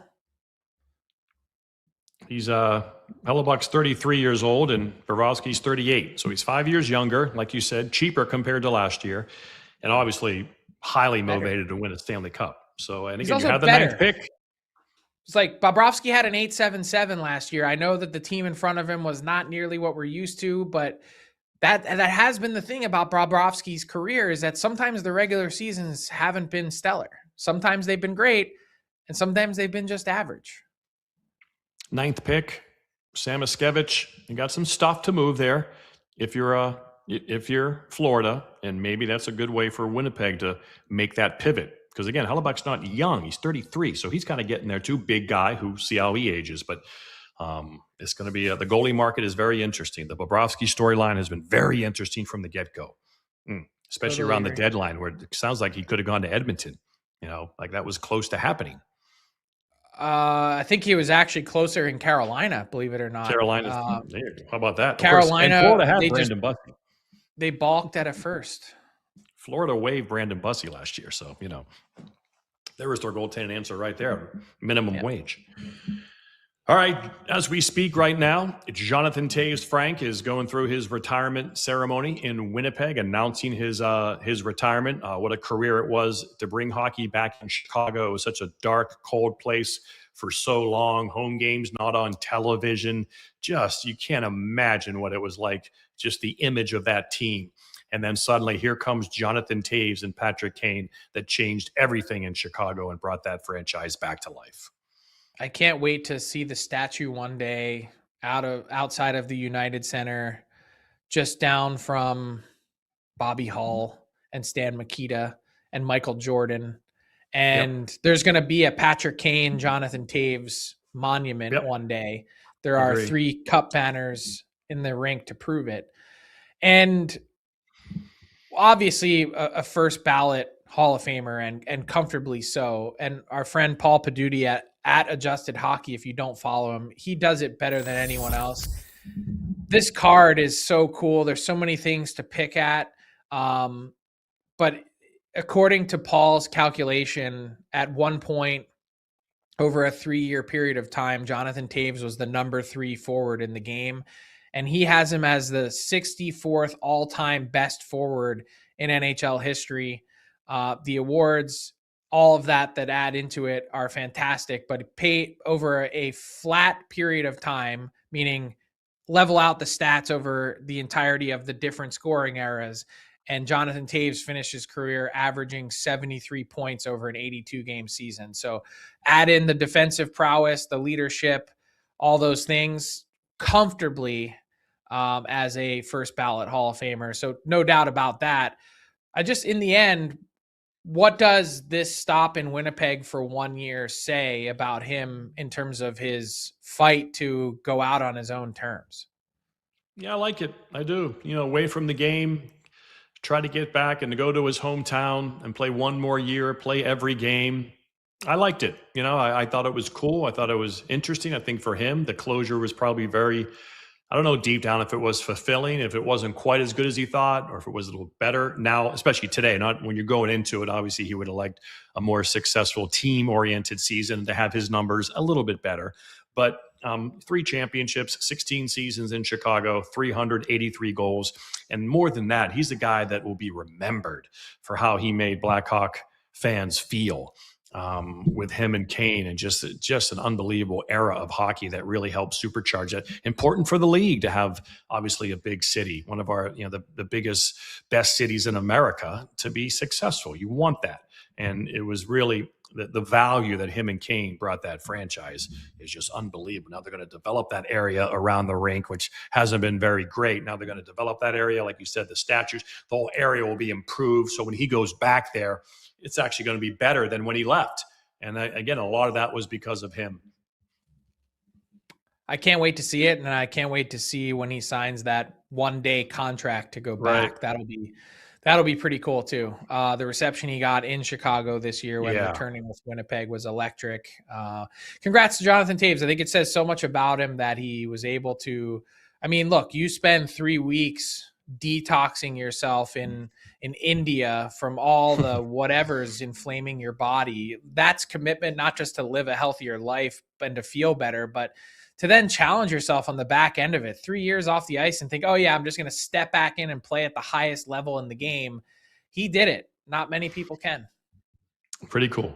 He's Hellebuck's 33 years old and Bobrovsky's 38. So he's 5 years younger, like you said, cheaper compared to last year, and obviously highly motivated to win a Stanley Cup. So, and again, you have the 9th pick. It's like Bobrovsky had an 8.77 last year. I know that the team in front of him was not nearly what we're used to, but that has been the thing about Bobrovsky's career, is that sometimes the regular seasons haven't been stellar. Sometimes they've been great, and sometimes they've been just average. 9th pick, Sam Miskevich. You got some stuff to move there if you're if you're Florida, and maybe that's a good way for Winnipeg to make that pivot. Because again, Hellebuck's not young; he's 33, so he's kind of getting there too. Big guy who see how he ages, but it's going to be the goalie market is very interesting. The Bobrovsky storyline has been very interesting from the get go, especially Totally around agree. the deadline, where it sounds like he could have gone to Edmonton. Like that was close to happening. I think he was actually closer in Carolina, believe it or not. Carolina's there. How about that? Of course, and Carolina, Florida had Brandon Bussey. they balked at a first. Florida waived Brandon Bussey last year, so there was their goaltending answer right there. Minimum wage. All right, as we speak right now, Jonathan Toews Frank is going through his retirement ceremony in Winnipeg, announcing his retirement. What a career it was to bring hockey back in Chicago. It was such a dark, cold place for so long. Home games not on television. Just, you can't imagine what it was like, just the image of that team. And then suddenly here comes Jonathan Toews and Patrick Kane that changed everything in Chicago and brought that franchise back to life. I can't wait to see the statue one day outside of the United Center, just down from Bobby Hull and Stan Mikita and Michael Jordan. And there's going to be a Patrick Kane, Jonathan Toews monument one day. There are 3 cup banners in the rink to prove it. And obviously a first ballot Hall of Famer and comfortably so. And our friend Paul Paduti at Adjusted Hockey, if you don't follow him, he does it better than anyone else. This card is so cool. There's so many things to pick at. But according to Paul's calculation, at one point over a 3-year period of time, Jonathan Toews was the number 3 forward in the game. And he has him as the 64th all-time best forward in NHL history. The awards, all of that add into it are fantastic, but pay over a flat period of time, meaning level out the stats over the entirety of the different scoring eras. And Jonathan Toews finished his career averaging 73 points over an 82-game season. So add in the defensive prowess, the leadership, all those things comfortably as a first ballot Hall of Famer. So no doubt about that. In the end, what does this stop in Winnipeg for 1 year say about him in terms of his fight to go out on his own terms? Yeah, I like it. I do. Away from the game, try to get back and to go to his hometown and play one more year, play every game. I liked it. I thought it was cool. I thought it was interesting. I think for him, the closure was probably I don't know deep down if it was fulfilling, if it wasn't quite as good as he thought, or if it was a little better now, especially today, not when you're going into it. Obviously, he would have liked a more successful team-oriented season to have his numbers a little bit better. But 3 championships, 16 seasons in Chicago, 383 goals. And more than that, he's a guy that will be remembered for how he made Blackhawk fans feel. With him and Kane, and just an unbelievable era of hockey that really helped supercharge it. Important for the league to have obviously a big city, one of our the biggest, best cities in America, to be successful. You want that, and it was really the value that him and Kane brought that franchise is just unbelievable. Now they're going to develop that area around the rink, which hasn't been very great. Now they're going to develop that area, like you said, the statues, the whole area will be improved. So when he goes back there, it's actually going to be better than when he left. And again, a lot of that was because of him. I can't wait to see it. And I can't wait to see when he signs that 1-day contract to go back. That'll be pretty cool too. The reception he got in Chicago this year when returning with Winnipeg was electric. Congrats to Jonathan Toews. I think it says so much about him that he was able to, look, you spend 3 weeks detoxing yourself in India from all the whatever's inflaming your body. That's commitment, not just to live a healthier life and to feel better, but to then challenge yourself on the back end of it. 3 years off the ice and think, oh yeah, I'm just going to step back in and play at the highest level in the game. He did it. Not many people can. Pretty cool.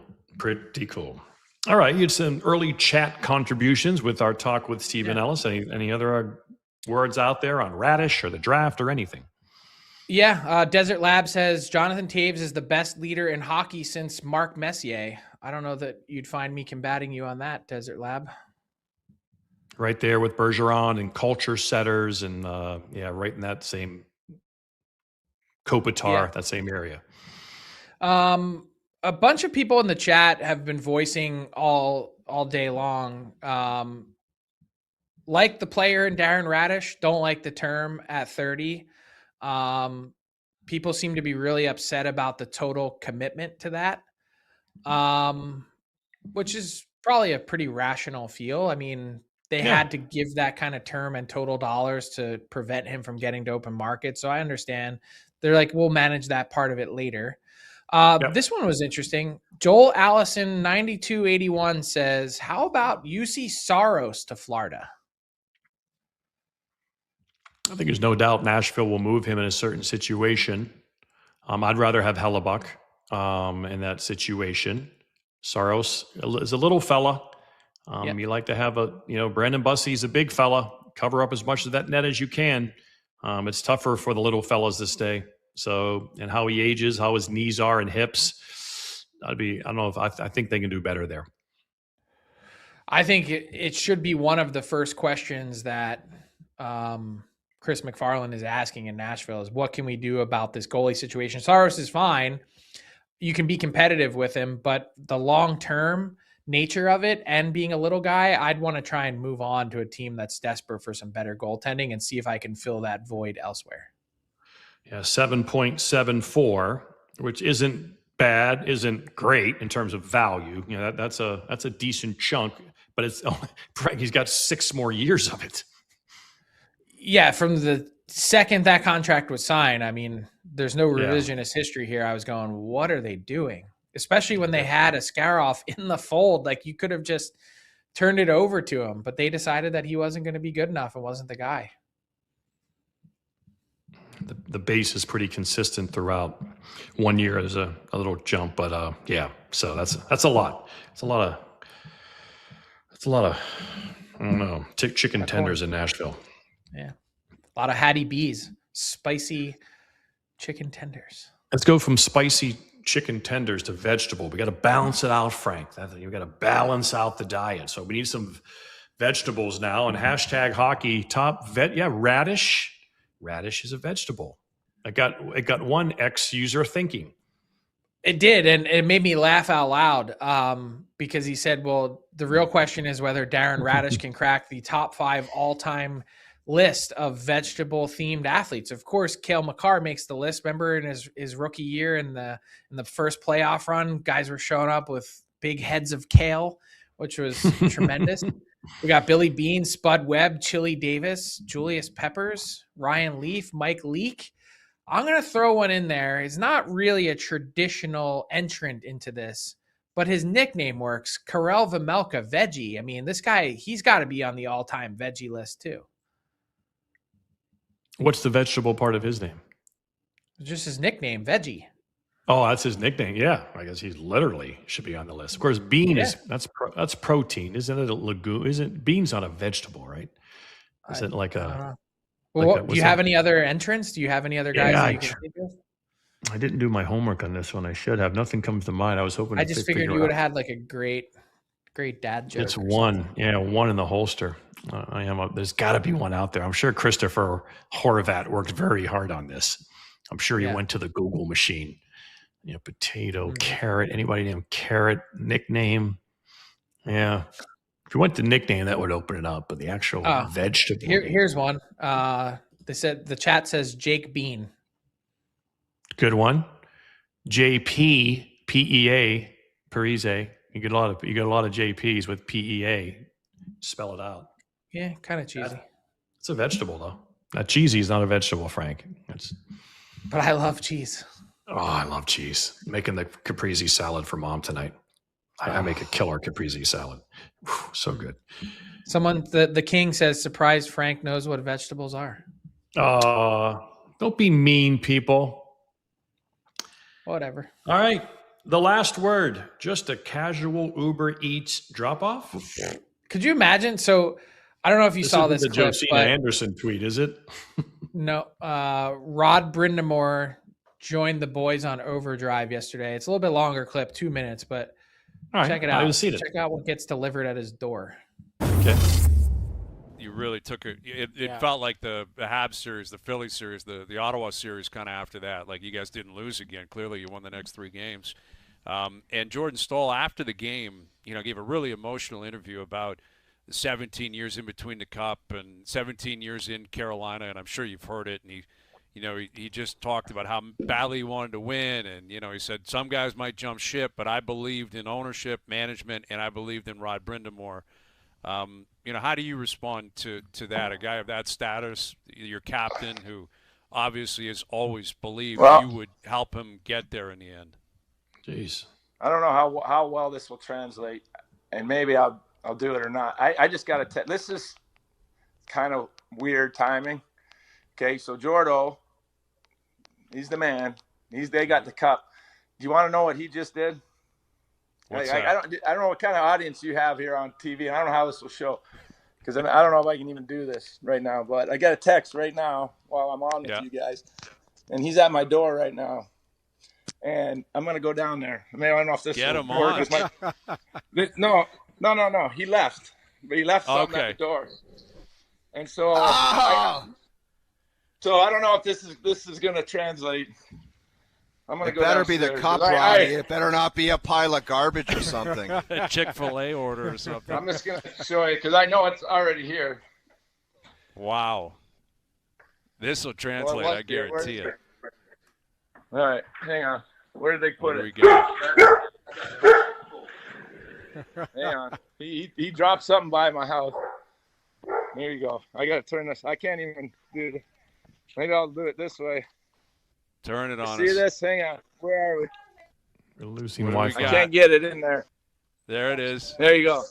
All right. You had some early chat contributions with our talk with Stephen Ellis. Any other words out there on Raddysh or the draft or anything? Yeah. Desert Lab says Jonathan Toews is the best leader in hockey since Mark Messier. I don't know that you'd find me combating you on that, Desert Lab. Right there with Bergeron and culture setters and right in that same Kopitar, that same area. A bunch of people in the chat have been voicing all day long, like the player in Darren Raddysh, don't like the term at 30. People seem to be really upset about the total commitment to that, which is probably a pretty rational feel. I mean, they had to give that kind of term and total dollars to prevent him from getting to open market. So I understand. They're like, we'll manage that part of it later. This one was interesting. Joel Allison 9281 says, how about UC Saros to Florida? I think there's no doubt Nashville will move him in a certain situation. I'd rather have Hellebuck in that situation. Saros is a little fella. You like to have Brandon Bussey's a big fella. Cover up as much of that net as you can. It's tougher for the little fellas this day. So, and how he ages, how his knees are and hips. I don't know if I think they can do better there. I think it should be one of the first questions that Chris McFarland is asking in Nashville is, what can we do about this goalie situation? Saros is fine. You can be competitive with him, but the long-term nature of it and being a little guy, I'd want to try and move on to a team that's desperate for some better goaltending and see if I can fill that void elsewhere. Yeah, 7.74, which isn't bad, isn't great in terms of value. That's a decent chunk, but he's got 6 more years of it. Yeah, from the second that contract was signed, I mean, there's no revisionist history here. I was going, what are they doing? Especially when they had Askarov in the fold. Like, you could have just turned it over to him, but they decided that he wasn't going to be good enough and wasn't the guy. The base is pretty consistent throughout. 1 year is a little jump, but so that's a lot. It's a lot of I don't know, chicken tenders in Nashville. Yeah, a lot of Hattie B's, spicy chicken tenders. Let's go from spicy chicken tenders to vegetable. We got to balance it out, Frank. You got to balance out the diet. So we need some vegetables now. And #hockey top vet. Yeah, radish. Radish is a vegetable. It got one ex-user thinking. It did, and it made me laugh out loud because he said, well, the real question is whether Darren Raddysh can crack the top 5 all-time list of vegetable-themed athletes. Of course, Cale Makar makes the list. Remember in his rookie year in the first playoff run, guys were showing up with big heads of kale, which was tremendous. We got Billy Bean, Spud Webb, Chili Davis, Julius Peppers, Ryan Leaf, Mike Leake. I'm going to throw one in there. He's not really a traditional entrant into this, but his nickname works. Karel Vejmelka, Veggie. I mean, this guy, he's got to be on the all-time veggie list too. What's the vegetable part of his name? Just his nickname, Veggie. Oh, that's his nickname. Yeah, I guess he's literally should be on the list. Of course, bean is that's protein, isn't it? A legume? Isn't bean's not a vegetable, right? Is it like a? Well, do you have any other entrants? Do you have any other guys that you can think of? I didn't do my homework on this one. I should have. Nothing comes to mind. I was hoping. I just figured you would have had like a great dad joke. It's one in the holster. There's got to be one out there. I'm sure Christopher Horvat worked very hard on this. I'm sure he went to the Google machine. Potato, carrot. Anybody named Carrot nickname? Yeah. If you went to nickname, that would open it up. But the actual vegetable. Here's one. They said the chat says Jake Bean. Good one. JP PEA Parise. You get a lot of JPs with PEA. Spell it out. Yeah, kind of cheesy. It's a vegetable though. Now, cheesy is not a vegetable, Frank. But I love cheese. Oh, I love cheese. Making the caprese salad for Mom tonight. I make a killer caprese salad. Whew, so good. Someone, the king says, surprised Frank knows what vegetables are. Don't be mean, people. Whatever. All right. The last word, just a casual Uber Eats drop-off. Could you imagine? So I don't know if you saw this the clip. Josina Anderson tweet, is it? No. Rod Brindamore joined the boys on Overdrive yesterday. It's a little bit longer clip, 2 minutes, but check it out. I haven't seen it. Check out what gets delivered at his door. Okay. You really took it. It Yeah. felt like the Habs series, the Philly series, the Ottawa series kind of after that. Like, you guys didn't lose again. Clearly, you won the next 3 games. And Jordan Staal, after the game, gave a really emotional interview about the 17 years in between the Cup and 17 years in Carolina, and I'm sure you've heard it. And he just talked about how badly he wanted to win, and he said some guys might jump ship, but I believed in ownership, management, and I believed in Rod Brindamore. How do you respond to that? A guy of that status, your captain, who obviously has always believed you would help him get there in the end. Jeez. I don't know how well this will translate, and maybe I'll do it or not. I just got to this is kind of weird timing. Okay, so Jordo, he's the man. They got the Cup. Do you want to know what he just did? What's I that? don't know what kind of audience you have here on TV, and I don't know how this will show, because I don't know if I can even do this right now. But I got a text right now while I'm on with you guys, and he's at my door right now, and I'm gonna go down there. I don't know if this Get will him work. on. No. He left, but he left something at the door, and so I don't know if this is gonna translate. I'm gonna It go better be the downstairs, Cup, 'cause Roddy. It better not be a pile of garbage or something. A Chick-fil-A order or something. I'm just gonna show you because I know it's already here. Wow. This will translate, I guarantee it. All right, hang on. Where did they put What do it? we got? Hang on. He dropped something by my house. There you go. I gotta turn this. I can't even do it. Maybe I'll do it this way. Turn it on See us. this? Hang on. Where are we? We're losing What do we Wi-Fi. got? I can't get it in there. There it is. There you go.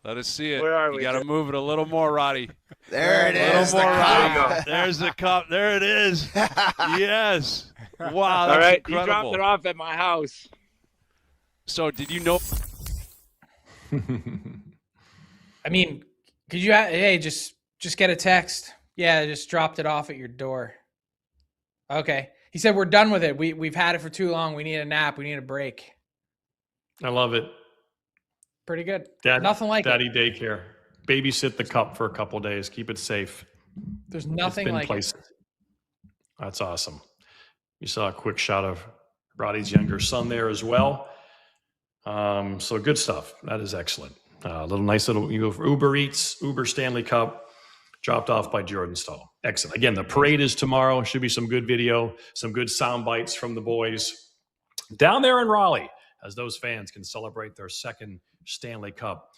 Let us see it. Where are You we? got to move it a little more, Roddy. There it A little is. more, The Roddy. Cup. There's the Cup. There it is. Yes. Wow, All that's right. incredible. He dropped it off at my house. So, did you know? I mean, could you? Hey, just get a text. Yeah, just dropped it off at your door. Okay. He said we're done with it. We've had it for too long. We need a nap. We need a break. I love it. Pretty good. Dad, Nothing like Daddy it. daycare. Babysit the Cup for a couple days. Keep it safe. There's It's nothing been like places. it. That's awesome. You saw a quick shot of Roddy's younger son there as well. So good stuff. That is excellent. Nice little, you go for Uber Eats, Uber Stanley Cup, dropped off by Jordan Staal. Excellent. Again, the parade is tomorrow. Should be some good video, some good sound bites from the boys down there in Raleigh, as those fans can celebrate their second Stanley Cup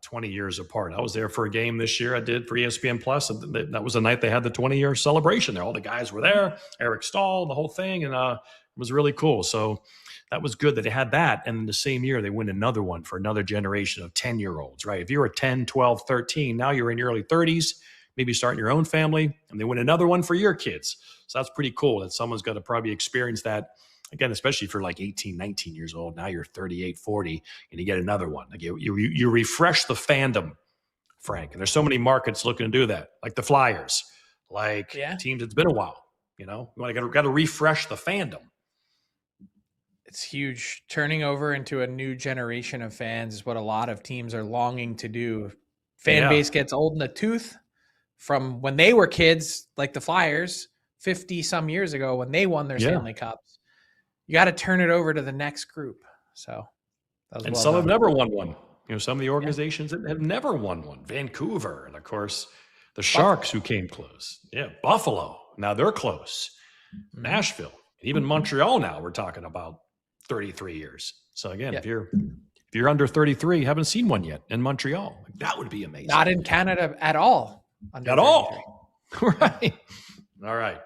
20 years apart. I was there for a game this year. I did for ESPN Plus. And that was the night they had the 20-year celebration there. All the guys were there, Eric Stahl, the whole thing, and it was really cool. So that was good that they had that. And in the same year, they win another one for another generation of 10-year-olds, right? If you're a 10, 12, 13, now you're in your early 30s, maybe starting your own family, and they win another one for your kids. So that's pretty cool that someone's got to probably experience that. Again, especially if you're like 18, 19 years old, now you're 38, 40, and you get another one. Like you refresh the fandom, Frank. And there's so many markets looking to do that, like the Flyers, like teams. It's been a while, you got to refresh the fandom. It's huge. Turning over into a new generation of fans is what a lot of teams are longing to do. Fan base gets old in the tooth from when they were kids, like the Flyers, 50 some years ago when they won their Stanley Cups. You got to turn it over to the next group. So, and some have never won one. Some of the organizations that have never won one. Vancouver, and of course, the Sharks, who came close. Yeah, Buffalo. Now they're close. Nashville, even Montreal. Now we're talking about 33 years. So again, if you're under 33, haven't seen one yet in Montreal. That would be amazing. Not in Canada at all. At all. Right. All right.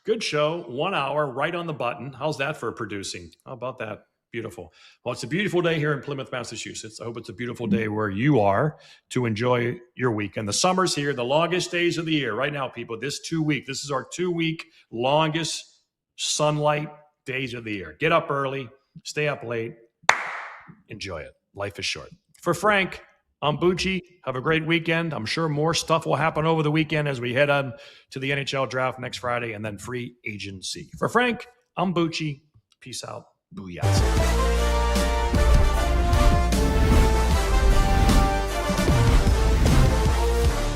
Good show. 1 hour, right on the button. How's that for producing? How about that? Beautiful. Well, it's a beautiful day here in Plymouth, Massachusetts. I hope it's a beautiful day where you are to enjoy your weekend. The summer's here, the longest days of the year. Right now, people, this is our 2-week longest sunlight days of the year. Get up early, stay up late, enjoy it. Life is short. For Frank, I'm Bucci. Have a great weekend. I'm sure more stuff will happen over the weekend as we head on to the NHL draft next Friday and then free agency. For Frank, I'm Bucci. Peace out. Booyah.